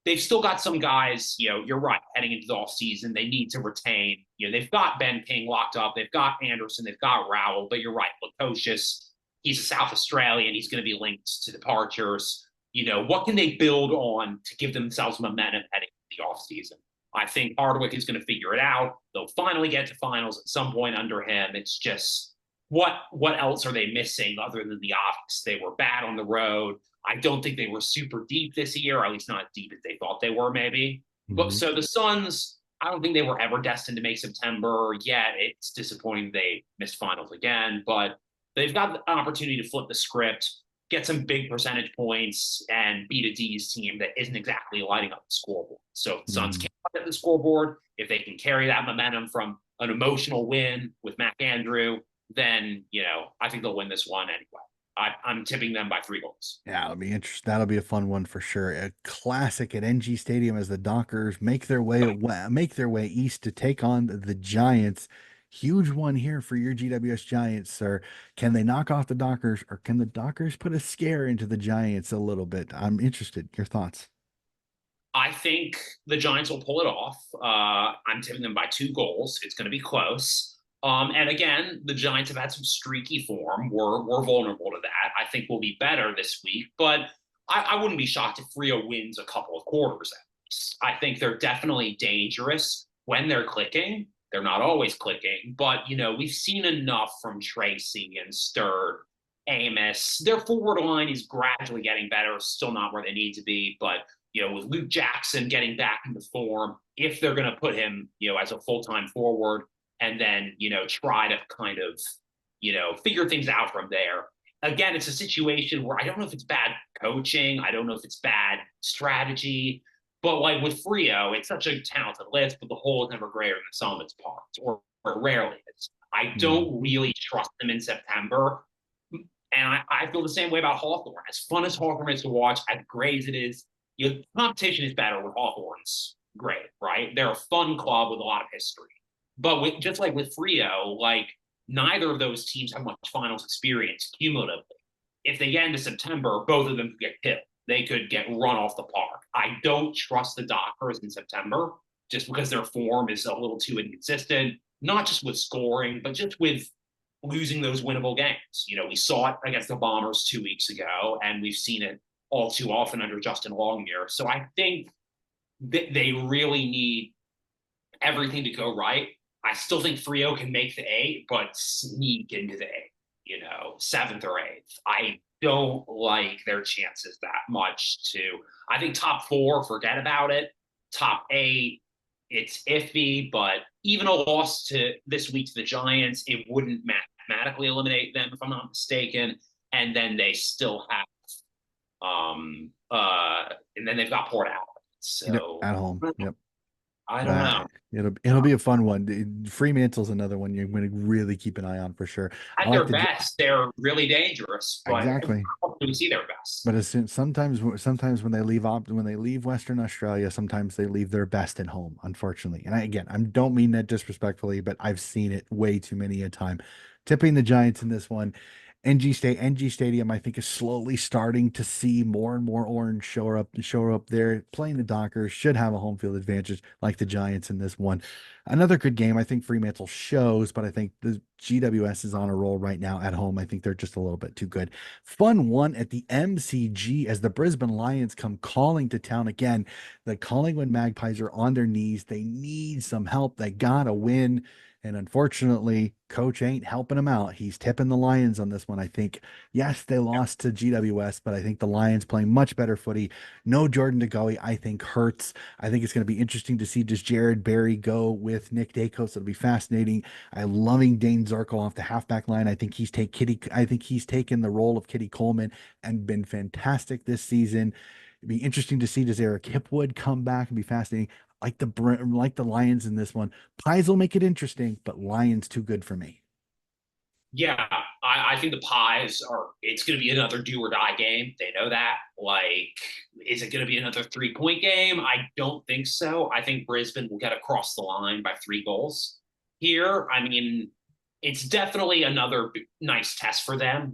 they've still got some guys. You're right. Heading into the off season, they need to retain. They've got Ben King locked up. They've got Anderson. They've got Rowell. But you're right, Lukosius. He's a South Australian. He's going to be linked to departures. What can they build on to give themselves momentum heading into the off season? I think Hardwick is going to figure it out. They'll finally get to finals at some point under him. It's just what else are they missing other than the obvious? They were bad on the road. I don't think they were super deep this year, or at least not as deep as they thought they were, maybe. But Mhm. so the Suns, I don't think they were ever destined to make September yet. It's disappointing they missed finals again, but they've got an opportunity to flip the script, get some big percentage points, and beat a D's team that isn't exactly lighting up the scoreboard. So if the Suns Mhm. can't light up the scoreboard, if they can carry that momentum from an emotional win with Mac Andrew, then I think they'll win this one anyway. I'm tipping them by 3 goals. Yeah, it'll be interesting. That'll be a fun one for sure. A classic at NG Stadium as the Dockers make their way east to take on the Giants. Huge one here for your GWS Giants, sir. Can they knock off the Dockers, or can the Dockers put a scare into the Giants a little bit? I'm interested. Your thoughts? I think the Giants will pull it off. I'm tipping them by 2 goals. It's going to be close. And again, the Giants have had some streaky form. We're vulnerable to that. I think we'll be better this week, but I wouldn't be shocked if Frio wins a couple of quarters at least. I think they're definitely dangerous when they're clicking. They're not always clicking, but we've seen enough from Tracy and Sturt, Amos. Their forward line is gradually getting better, still not where they need to be, but with Luke Jackson getting back into form, if they're going to put him, as a full-time forward, and then, try to kind of, figure things out from there. Again, it's a situation where I don't know if it's bad coaching. I don't know if it's bad strategy. But like with Frio, it's such a talented list, but the whole is never greater than the sum of its parts, or rarely is. I Mm. don't really trust them in September. And I feel the same way about Hawthorne. As fun as Hawthorne is to watch, as great as it is, competition is better with Hawthorne's great, right? They're a fun club with a lot of history. But just like with Frio, like neither of those teams have much finals experience cumulatively. If they get into September, both of them could get killed. They could get run off the park. I don't trust the Dockers in September just because their form is a little too inconsistent, not just with scoring, but just with losing those winnable games. We saw it against the Bombers 2 weeks ago, and we've seen it all too often under Justin Longmire. So I think that they really need everything to go right. I still think Frio can make the eight, but sneak into the eight, seventh or eighth. I don't like their chances that much to. I think top four, forget about it. Top eight, it's iffy, but even a loss to this week to the Giants, it wouldn't mathematically eliminate them, if I'm not mistaken. And then they still have and then they've got Port Allen. So At home. Yep. I don't know. It'll be a fun one. Fremantle's another one you're going to really keep an eye on for sure. I At like their the best, they're really dangerous, but exactly. we see their best. But sometimes when when they leave Western Australia, sometimes they leave their best at home, unfortunately. And I don't mean that disrespectfully, but I've seen it way too many a time. Tipping the Giants in this one. NG Stadium, I think, is slowly starting to see more and more orange show up there. Playing the Dockers should have a home field advantage like the Giants in this one. Another good game. I think Fremantle shows, but I think the GWS is on a roll right now at home. I think they're just a little bit too good. Fun one at the MCG as the Brisbane Lions come calling to town again. The Collingwood Magpies are on their knees. They need some help. They gotta win. And unfortunately, coach ain't helping them out. He's tipping the Lions on this one. I think, yes, they lost to GWS, but I think the Lions playing much better footy. No Jordan DeGoey, I think hurts. I think it's going to be interesting to see does Jared Barry go with Nick Dacos. It'll be fascinating. I loving Dane Zarko off the halfback line. I think he's taken the role of Kitty Coleman and been fantastic this season. It'd be interesting to see does Eric Hipwood come back and be fascinating. Like the Lions in this one. Pies will make it interesting, but Lions too good for me. Yeah, I think the Pies are, it's going to be another do or die game. They know that. Like, is it going to be another 3 point game? I don't think so. I think Brisbane will get across the line by 3 goals here. I mean, it's definitely another nice test for them.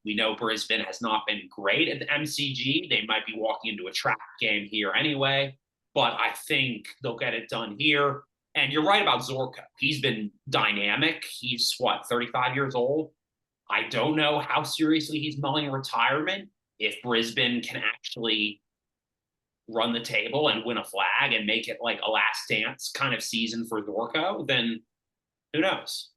We know Brisbane has not been great at the MCG. They might be walking into a trap game here anyway, but I think they'll get it done here. And you're right about Zorko. He's been dynamic. He's what, 35 years old? I don't know how seriously he's mulling retirement. If Brisbane can actually run the table and win a flag and make it like a last dance kind of season for Zorko, then who knows?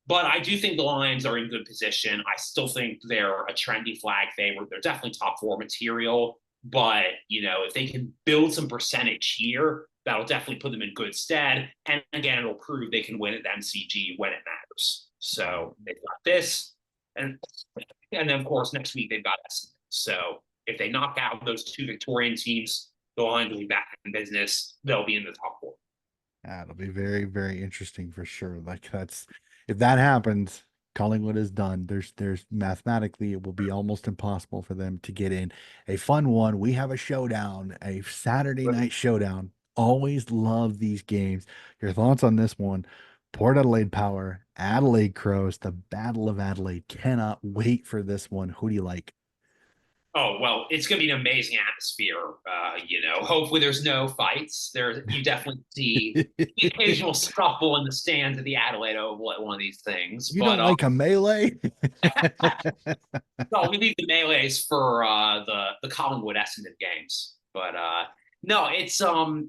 But I do think the Lions are in good position. I still think they're a trendy flag favorite. They're definitely top four material. But, if they can build some percentage here, that'll definitely put them in good stead. And again, it'll prove they can win at the MCG when it matters. So they've got this. And, and then, of course, next week they've got Essendon. So if they knock out those two Victorian teams, the Lions will be back in business. They'll be in the top four. Yeah, it'll be very, very interesting for sure. Like that's if that happens, Collingwood is done. There's mathematically it will be almost impossible for them to get in. A fun one. We have a showdown, a Saturday night showdown. Always love these games. Your thoughts on this one? Port Adelaide Power, Adelaide Crows, the Battle of Adelaide. Cannot wait for this one. Who do you like? Oh, well, it's going to be an amazing atmosphere. Hopefully there's no fights. You definitely see the occasional scuffle in the stands of the Adelaide Oval at one of these things. You But don't like a melee? no, we leave the melees for the Collingwood Essendon games. But no, it's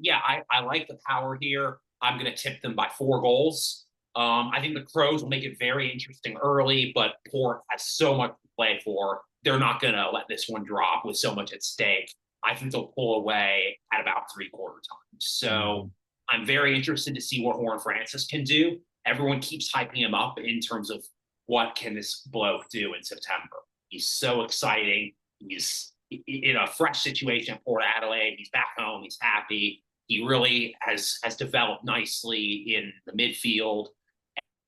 yeah, I like the power here. I'm going to tip them by 4 goals. I think the Crows will make it very interesting early, but Port has so much to play for. They're not going to let this one drop with so much at stake. I think they'll pull away at about 3/4 time. So Mhm. I'm very interested to see what Warren Francis can do. Everyone keeps hyping him up in terms of what can this bloke do in September. He's so exciting. He's in a fresh situation at Port Adelaide. He's back home. He's happy. He really has developed nicely in the midfield,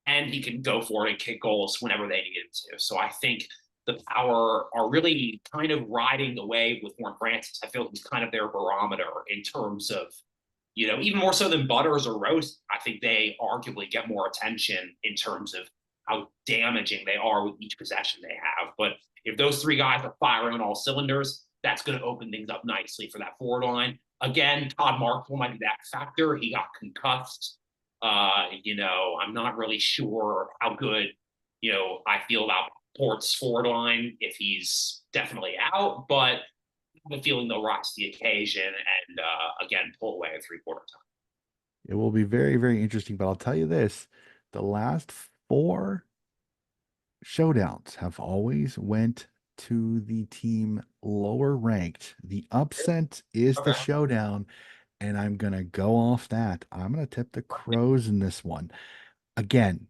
and he can go for it and kick goals whenever they need him to. So I think the Power are really kind of riding the wave with Warren Francis. I feel he's kind of their barometer in terms of, even more so than Butters or Rose. I think they arguably get more attention in terms of how damaging they are with each possession they have. But if those three guys are firing on all cylinders, that's going to open things up nicely for that forward line. Again, Todd Markle might be that factor. He got concussed. I'm not really sure how good, I feel about Port's forward line if he's definitely out, but I have a feeling they'll rise to the occasion and again pull away at 3/4 time. It will be very, very interesting. But I'll tell you this, the last four showdowns have always went to the team lower ranked. The upset is the Okay. showdown, and I'm gonna go off that. I'm gonna tip the Crows in this one. Again,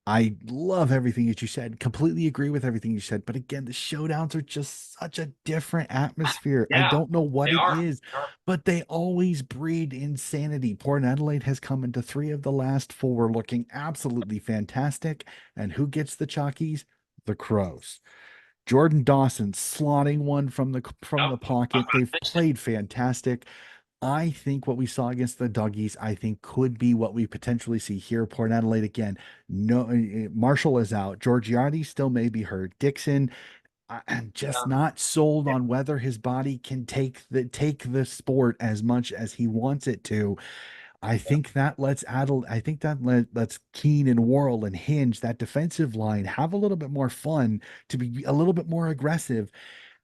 I love everything that you said. Completely agree with everything you said. But again, the showdowns are just such a different atmosphere. I Yeah, don't know what they it are. is, but they always breed insanity. Port Adelaide has come into three of the last four looking absolutely fantastic. And who gets the chalkies? The Crows. Jordan Dawson slotting one from Yep. the pocket. They've played fantastic. I think what we saw against the Doggies, I think could be what we potentially see here. Port Adelaide again. No, Marshall is out. Georgiades still may be hurt. Dixon, I'm just not sold on whether his body can take the sport as much as he wants it to. I think that lets Adel, I think that lets Keane and Worrell and Hinge, that defensive line, have a little bit more fun to be a little bit more aggressive.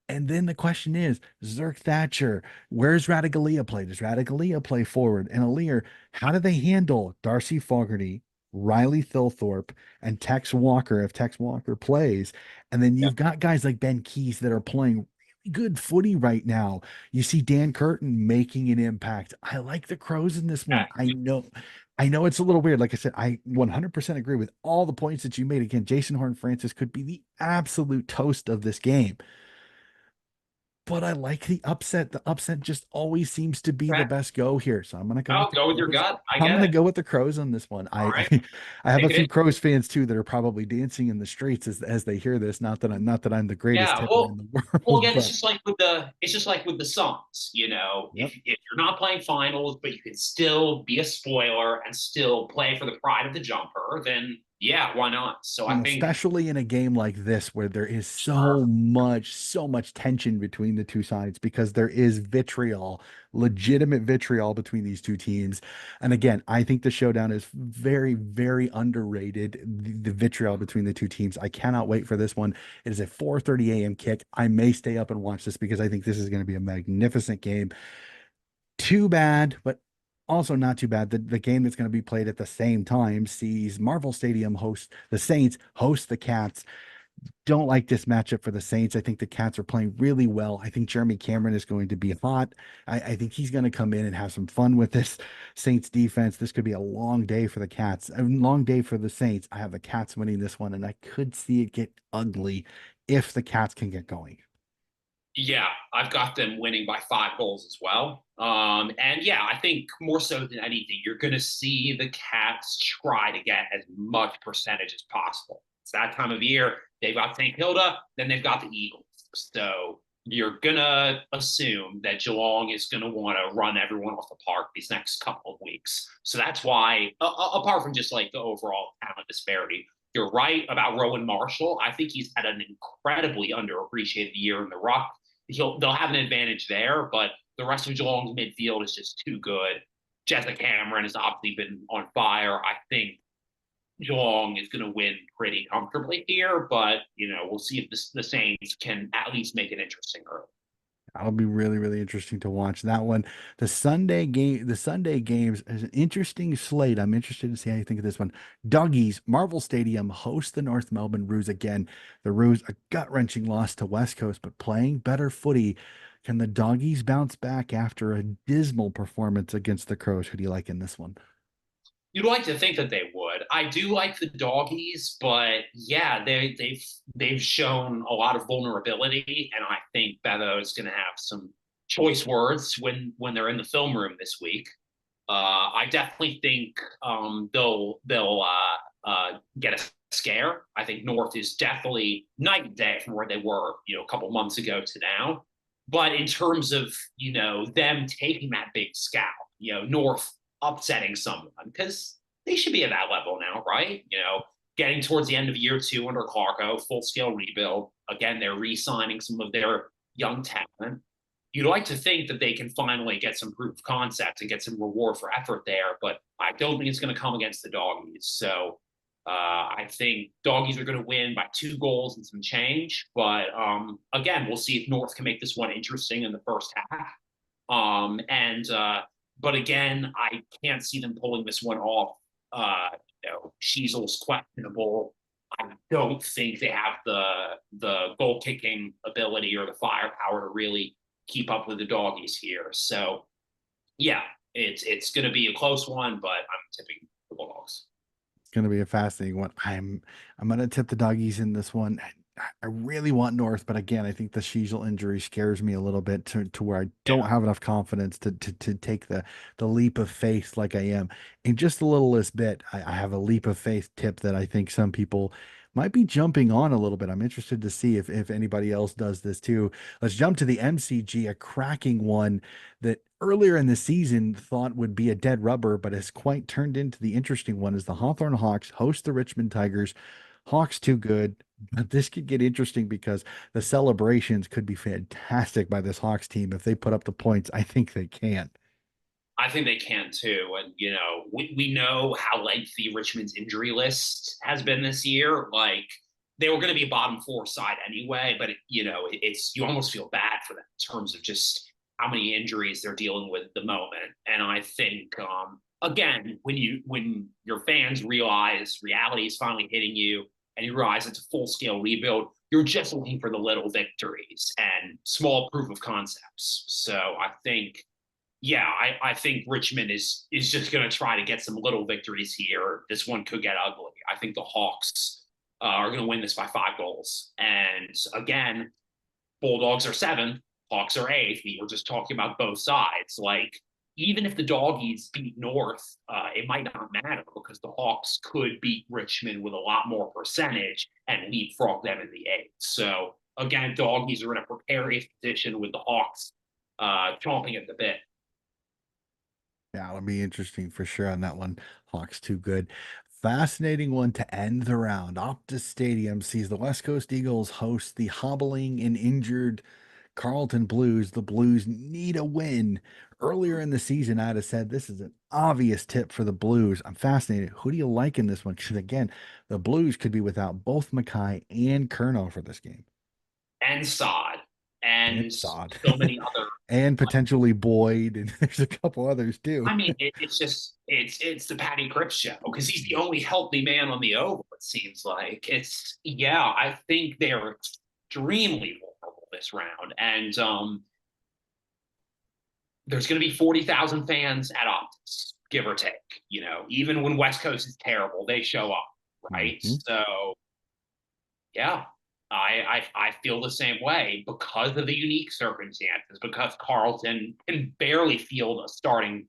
And then the question is, Zerk Thatcher, where's Radigalia play? Does Radigalia play forward? And Alir, how do they handle Darcy Fogarty, Riley Thilthorpe, and Tex Walker if Tex Walker plays? And then you've got guys like Ben Keys that are playing really good footy right now. You see Dan Curtin making an impact. I like the Crows in this one. I know it's a little weird. Like I said, I 100% agree with all the points that you made. Again, Jason Horn Francis could be the absolute toast of this game. but I like the upset. The upset just always seems to be the Okay. best go here. So I'm gonna go with Oh, the go with your Crows. gut. I I'm get gonna it. go with the Crows on this one. All right. I have a Take it in. few Crows fans too that are probably dancing in the streets as they hear this. Not that I'm the greatest Yeah. tipper in Well, the well, world, again, but it's just like with the Suns, yep. if you're not playing finals, but you can still be a spoiler and still play for the pride of the jumper, then yeah, why not? So I And think especially in a game like this where there is sure. so much tension between the two sides because there is vitriol, legitimate vitriol between these two teams. And again, I think the showdown is very, very underrated. The vitriol between the two teams. I cannot wait for this one. It is a 4:30 a.m. kick. I may stay up and watch this because I think this is going to be a magnificent game. Too bad, but also not too bad. The game that's going to be played at the same time sees Marvel Stadium host the Saints, host the Cats. Don't like this matchup for the Saints. I think the Cats are playing really well. I think Jeremy Cameron is going to be hot. I think he's going to come in and have some fun with this Saints defense. This could be a long day for the Cats, a long day for the Saints. I have the Cats winning this one, and I could see it get ugly if the Cats can get going. Yeah, I've got them winning by 5 goals as well. And yeah, I think more so than anything, you're going to see the Cats try to get as much percentage as possible. It's that time of year. They've got St. Kilda, then they've got the Eagles. So you're going to assume that Geelong is going to want to run everyone off the park these next couple of weeks. So that's why, apart from just like the overall talent disparity, you're right about Rowan Marshall. I think he's had an incredibly underappreciated year in the Rock. They'll have an advantage there, but the rest of Geelong's midfield is just too good. Jessica Cameron has obviously been on fire. I think Geelong is going to win pretty comfortably here, but we'll see if the Saints can at least make it interesting early. That'll be really, really interesting to watch that one. The Sunday games is an interesting slate. I'm interested to see how you think of this one. Doggies, Marvel Stadium host the North Melbourne Roos again. The Roos, a gut-wrenching loss to West Coast, but playing better footy. Can the Doggies bounce back after a dismal performance against the Crows? Who do you like in this one? You'd like to think that they would. I do like the doggies, but yeah, they've shown a lot of vulnerability, and I think Bevo is going to have some choice words when they're in the film room this week. I definitely think they'll get a scare. I think North is definitely night and day from where they were, a couple months ago to now. But in terms of them taking that big scalp, North upsetting someone because they should be at that level now, right? Getting towards the end of year 2 under Clarko, full scale rebuild. Again, they're re-signing some of their young talent. You'd like to think that they can finally get some proof of concept and get some reward for effort there, but I don't think it's going to come against the doggies. So I think doggies are going to win by 2 goals and some change. But again, we'll see if North can make this one interesting in the first half. And but again, I can't see them pulling this one off. Sheasel's questionable. I don't think they have the goal kicking ability or the firepower to really keep up with the doggies here. So yeah, it's going to be a close one, but I'm tipping the Bulldogs. It's going to be a fascinating one. I'm going to tip the doggies in this one. I really want North, but again, I think the Sheasel injury scares me a little bit to where I Yeah, don't have enough confidence to take the leap of faith like I am. In just a littlest bit, I have a leap of faith tip that I think some people might be jumping on a little bit. I'm interested to see if anybody else does this too. Let's jump to the MCG, a cracking one that earlier in the season thought would be a dead rubber, but has quite turned into the interesting one as the Hawthorne Hawks host the Richmond Tigers. Hawks too good, but this could get interesting because the celebrations could be fantastic by this Hawks team if they put up the points. I think they can. I think they can too. And, we know how lengthy Richmond's injury list has been this year. Like, they were going to be a bottom 4 side anyway, but, it's you almost feel bad for them in terms of just how many injuries they're dealing with at the moment. And I think, again, when your fans realize reality is finally hitting you and you realize it's a full scale rebuild, you're just looking for the little victories and small proof of concepts. So I think yeah, I think Richmond is just going to try to get some little victories here. This one could get ugly. I think the Hawks are going to win this by 5 goals. And again, Bulldogs are 7. Hawks are eighth. We were just talking about both sides. Like, even if the doggies beat North, it might not matter because the Hawks could beat Richmond with a lot more percentage and leapfrog them in the eighth. So again, doggies are in a precarious position with the Hawks chomping at the bit. Yeah, it'll be interesting for sure on that one. Hawks too good. Fascinating one to end the round. Optus Stadium sees the West Coast Eagles host the hobbling and injured Carlton Blues. The Blues need a win. Earlier in the season, I'd have said this is an obvious tip for the Blues. I'm fascinated. Who do you like in this one? Because again, the Blues could be without both Mackay and Kerno for this game. And Sod And and Sod. so many other. And potentially Boyd, and there's a couple others too. I mean, it's just it's the Patty Cripps show because he's the only healthy man on the oval. It seems like it's yeah. I think they're extremely vulnerable this round, and there's going to be 40,000 fans at Optus, give or take. You know, even when West Coast is terrible, they show up, right? Mhm. So yeah, I feel the same way because of the unique circumstances. Because Carlton can barely field a starting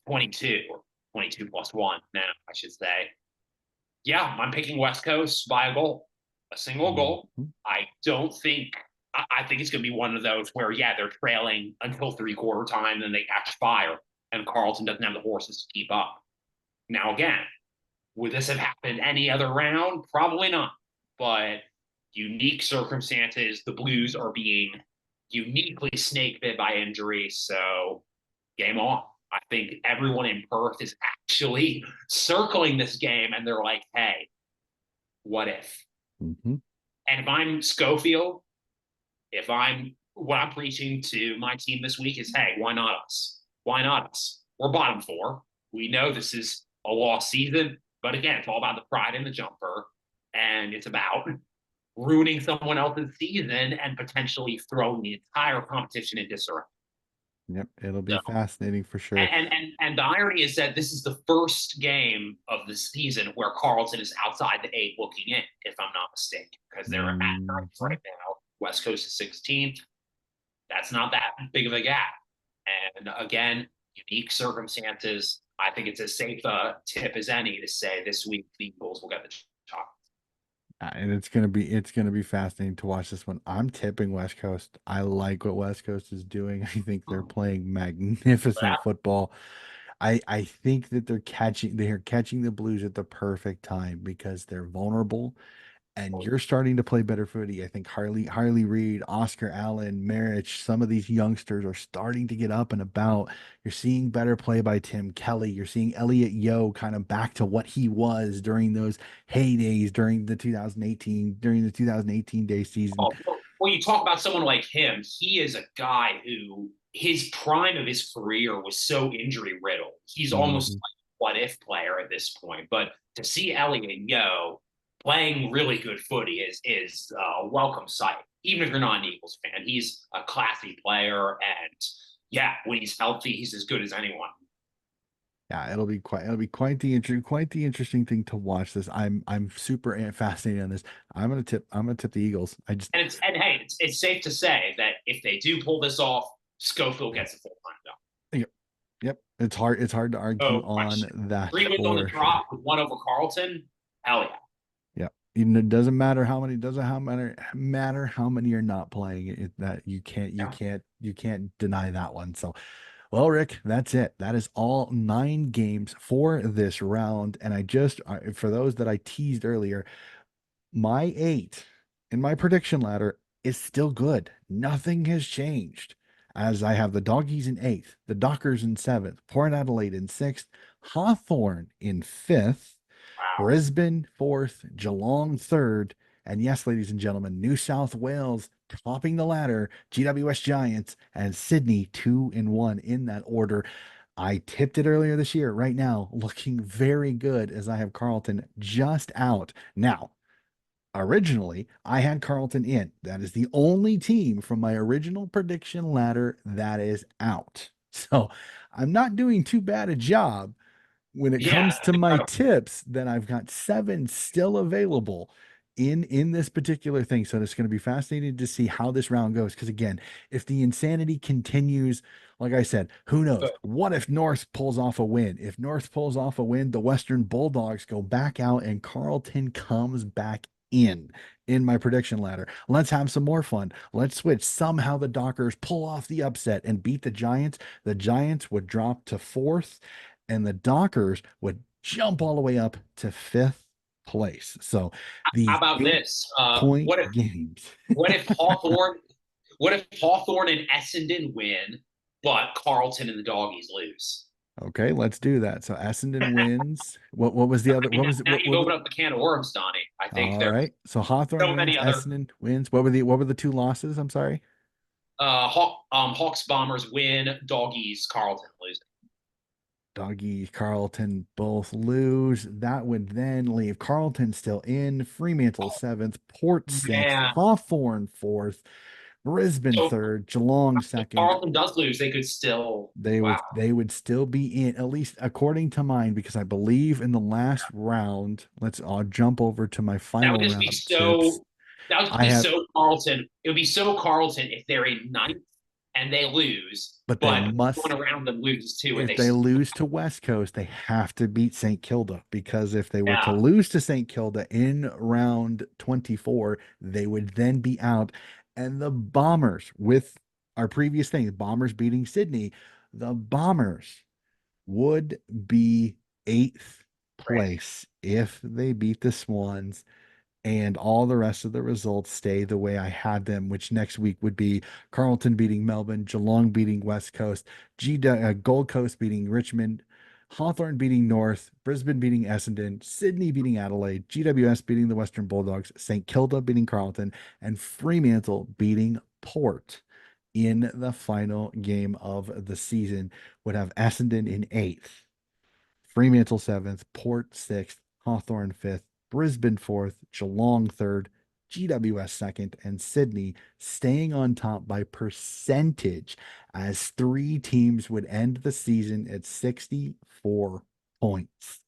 22 or 22 plus one now, I should say. Yeah, I'm picking West Coast by a goal, a single goal. Mhm. I don't think, I think it's going to be one of those where, yeah, they're trailing until three-quarter time, then they catch fire, and Carlton doesn't have the horses to keep up. Now, again, would this have happened any other round? Probably not. But unique circumstances, the Blues are being uniquely snake bit by injury. So game on. I think everyone in Perth is actually circling this game and they're like, hey, what if? Mhm. And if I'm Schofield, if I'm what I'm preaching to my team this week is, hey, why not us? Why not us? We're bottom four. We know this is a lost season, but again, it's all about the pride in the jumper, and it's about ruining someone else's season and potentially throwing the entire competition in disarray. Yep, it'll be So, fascinating for sure. and the irony is that this is the first game of the season where Carlton is outside the eight looking in, if I'm not mistaken, because they're at ninth Mhm. right now. West Coast is 16th. That's not that big of a gap. And again, unique circumstances. I think it's as safe a tip as any to say this week the Eagles will get the top. And it's gonna be fascinating to watch this one. I'm tipping West Coast. I like what West Coast is doing. I think they're playing magnificent football. I think that they're catching the Blues at the perfect time because they're vulnerable and you're starting to play better footy. I think Harley Reid, Oscar Allen, Marich, some of these youngsters are starting to get up and about. You're seeing better play by Tim Kelly. You're seeing Elliot Yo kind of back to what he was during those heydays during the 2018 day season. Oh, well, you talk about someone like him. He is a guy who his prime of his career was so injury riddled. He's almost Mhm. like a what if player at this point. But to see Elliot Yo playing really good footy is a welcome sight. Even if you're not an Eagles fan, he's a classy player, and yeah, when he's healthy, he's as good as anyone. Yeah, it'll be quite the interesting thing to watch this. I'm super fascinated on this. I'm gonna tip the Eagles. I just And hey, it's safe to say that if they do pull this off, Schofield gets a full time job. Yep, yep. It's hard to argue No on question. that Three wins on the for sure. drop with one over Carlton. Hell yeah. Yeah. Even it doesn't matter how many doesn't how matter how many are not playing it, that Yeah. you can't deny that one. So well, Rick, that's it. That is all 9 games for this round. And for those that I teased earlier, my 8 in my prediction ladder is still good. Nothing has changed. As I have the Doggies in eighth, the Dockers in seventh, Port Adelaide in sixth, Hawthorn in fifth, Wow. Brisbane fourth, Geelong third, and yes, ladies and gentlemen, New South Wales topping the ladder, GWS Giants, and Sydney 2-1 in that order. I tipped it earlier this year. Right now, looking very good as I have Carlton just out. Now, originally, I had Carlton in. That is the only team from my original prediction ladder that is out. So I'm not doing too bad a job when it Yeah, comes that's to my incredible. tips. Then I've got 7 still available in this particular thing. So it's going to be fascinating to see how this round goes. Because again, if the insanity continues, like I said, who knows? What if North pulls off a win? If North pulls off a win, the Western Bulldogs go back out and Carleton comes back in my prediction ladder. Let's have some more fun. Let's switch. Somehow the Dockers pull off the upset and beat the Giants. The Giants would drop to fourth, and the Dockers would jump all the way up to fifth place. So How these about eight this? point games. What if Hawthorne what if Hawthorne and Essendon win, but Carlton and the doggies lose? Okay, let's do that. So Essendon wins. What was the other? I mean, What was it? now What, you've what, opened up the can of worms, Donnie. I think all there's right. So Hawthorne so wins, many other Essendon wins. What were the two losses? I'm sorry. Hawks Bombers win, doggies Carlton losing. Doggy, Carlton both lose. That would then leave Carlton still in, Fremantle Oh, seventh, Port sixth, man. Hawthorne fourth, Brisbane So third, Geelong if second. Carlton does lose, they could still They wow. would they would still be in, at least according to mine, because I believe in the last round. I'll jump over to my That would final just be round tips. so. That would just I be have, so Carlton. It would be so Carlton if they're in ninth and they lose, but they but must, one around them loses too, and if they they lose to West Coast, they have to beat St. Kilda, because if they were to yeah. lose to St. Kilda in round 24, they would then be out. And the Bombers, with our previous thing, Bombers beating Sydney, the Bombers would be eighth Right. place if they beat the Swans and all the rest of the results stay the way I had them, which next week would be Carlton beating Melbourne, Geelong beating West Coast, Gold Coast beating Richmond, Hawthorn beating North, Brisbane beating Essendon, Sydney beating Adelaide, GWS beating the Western Bulldogs, St. Kilda beating Carlton, and Fremantle beating Port in the final game of the season. Would have Essendon in eighth, Fremantle seventh, Port sixth, Hawthorn fifth, Brisbane fourth, Geelong third, GWS second, and Sydney staying on top by percentage, as three teams would end the season at 64 points.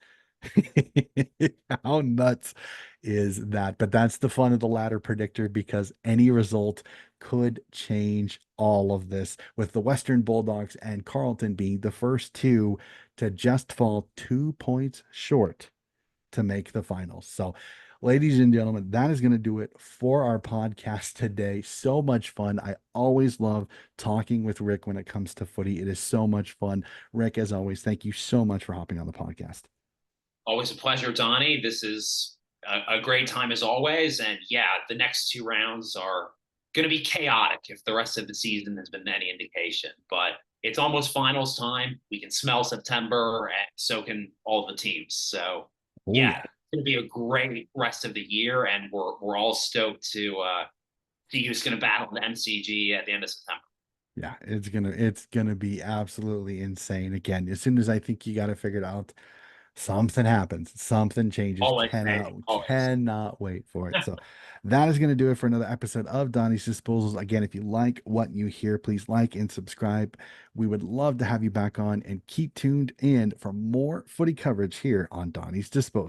How nuts is that? But that's the fun of the ladder predictor, because any result could change all of this, with the Western Bulldogs and Carlton being the first two to just fall 2 points short to make the finals. So, ladies and gentlemen, that is going to do it for our podcast today. So much fun. I always love talking with Rick when it comes to footy. It is so much fun. Rick, as always, thank you so much for hopping on the podcast. Always a pleasure, Donnie. This is a great time as always. And yeah, the next two rounds are going to be chaotic if the rest of the season has been any indication. But it's almost finals time. We can smell September, and so can all the teams. So Oh, yeah, yeah. it's going to be a great rest of the year, and we're all stoked to see who's going to battle the MCG at the end of September. Yeah, it's gonna be absolutely insane. Again, as soon as I think you got it figured out, something happens, something changes. Always, man. Always. Cannot wait for it. So that is going to do it for another episode of Donnie's Disposals. Again, if you like what you hear, please like and subscribe. We would love to have you back on, and keep tuned in for more footy coverage here on Donnie's Disposal.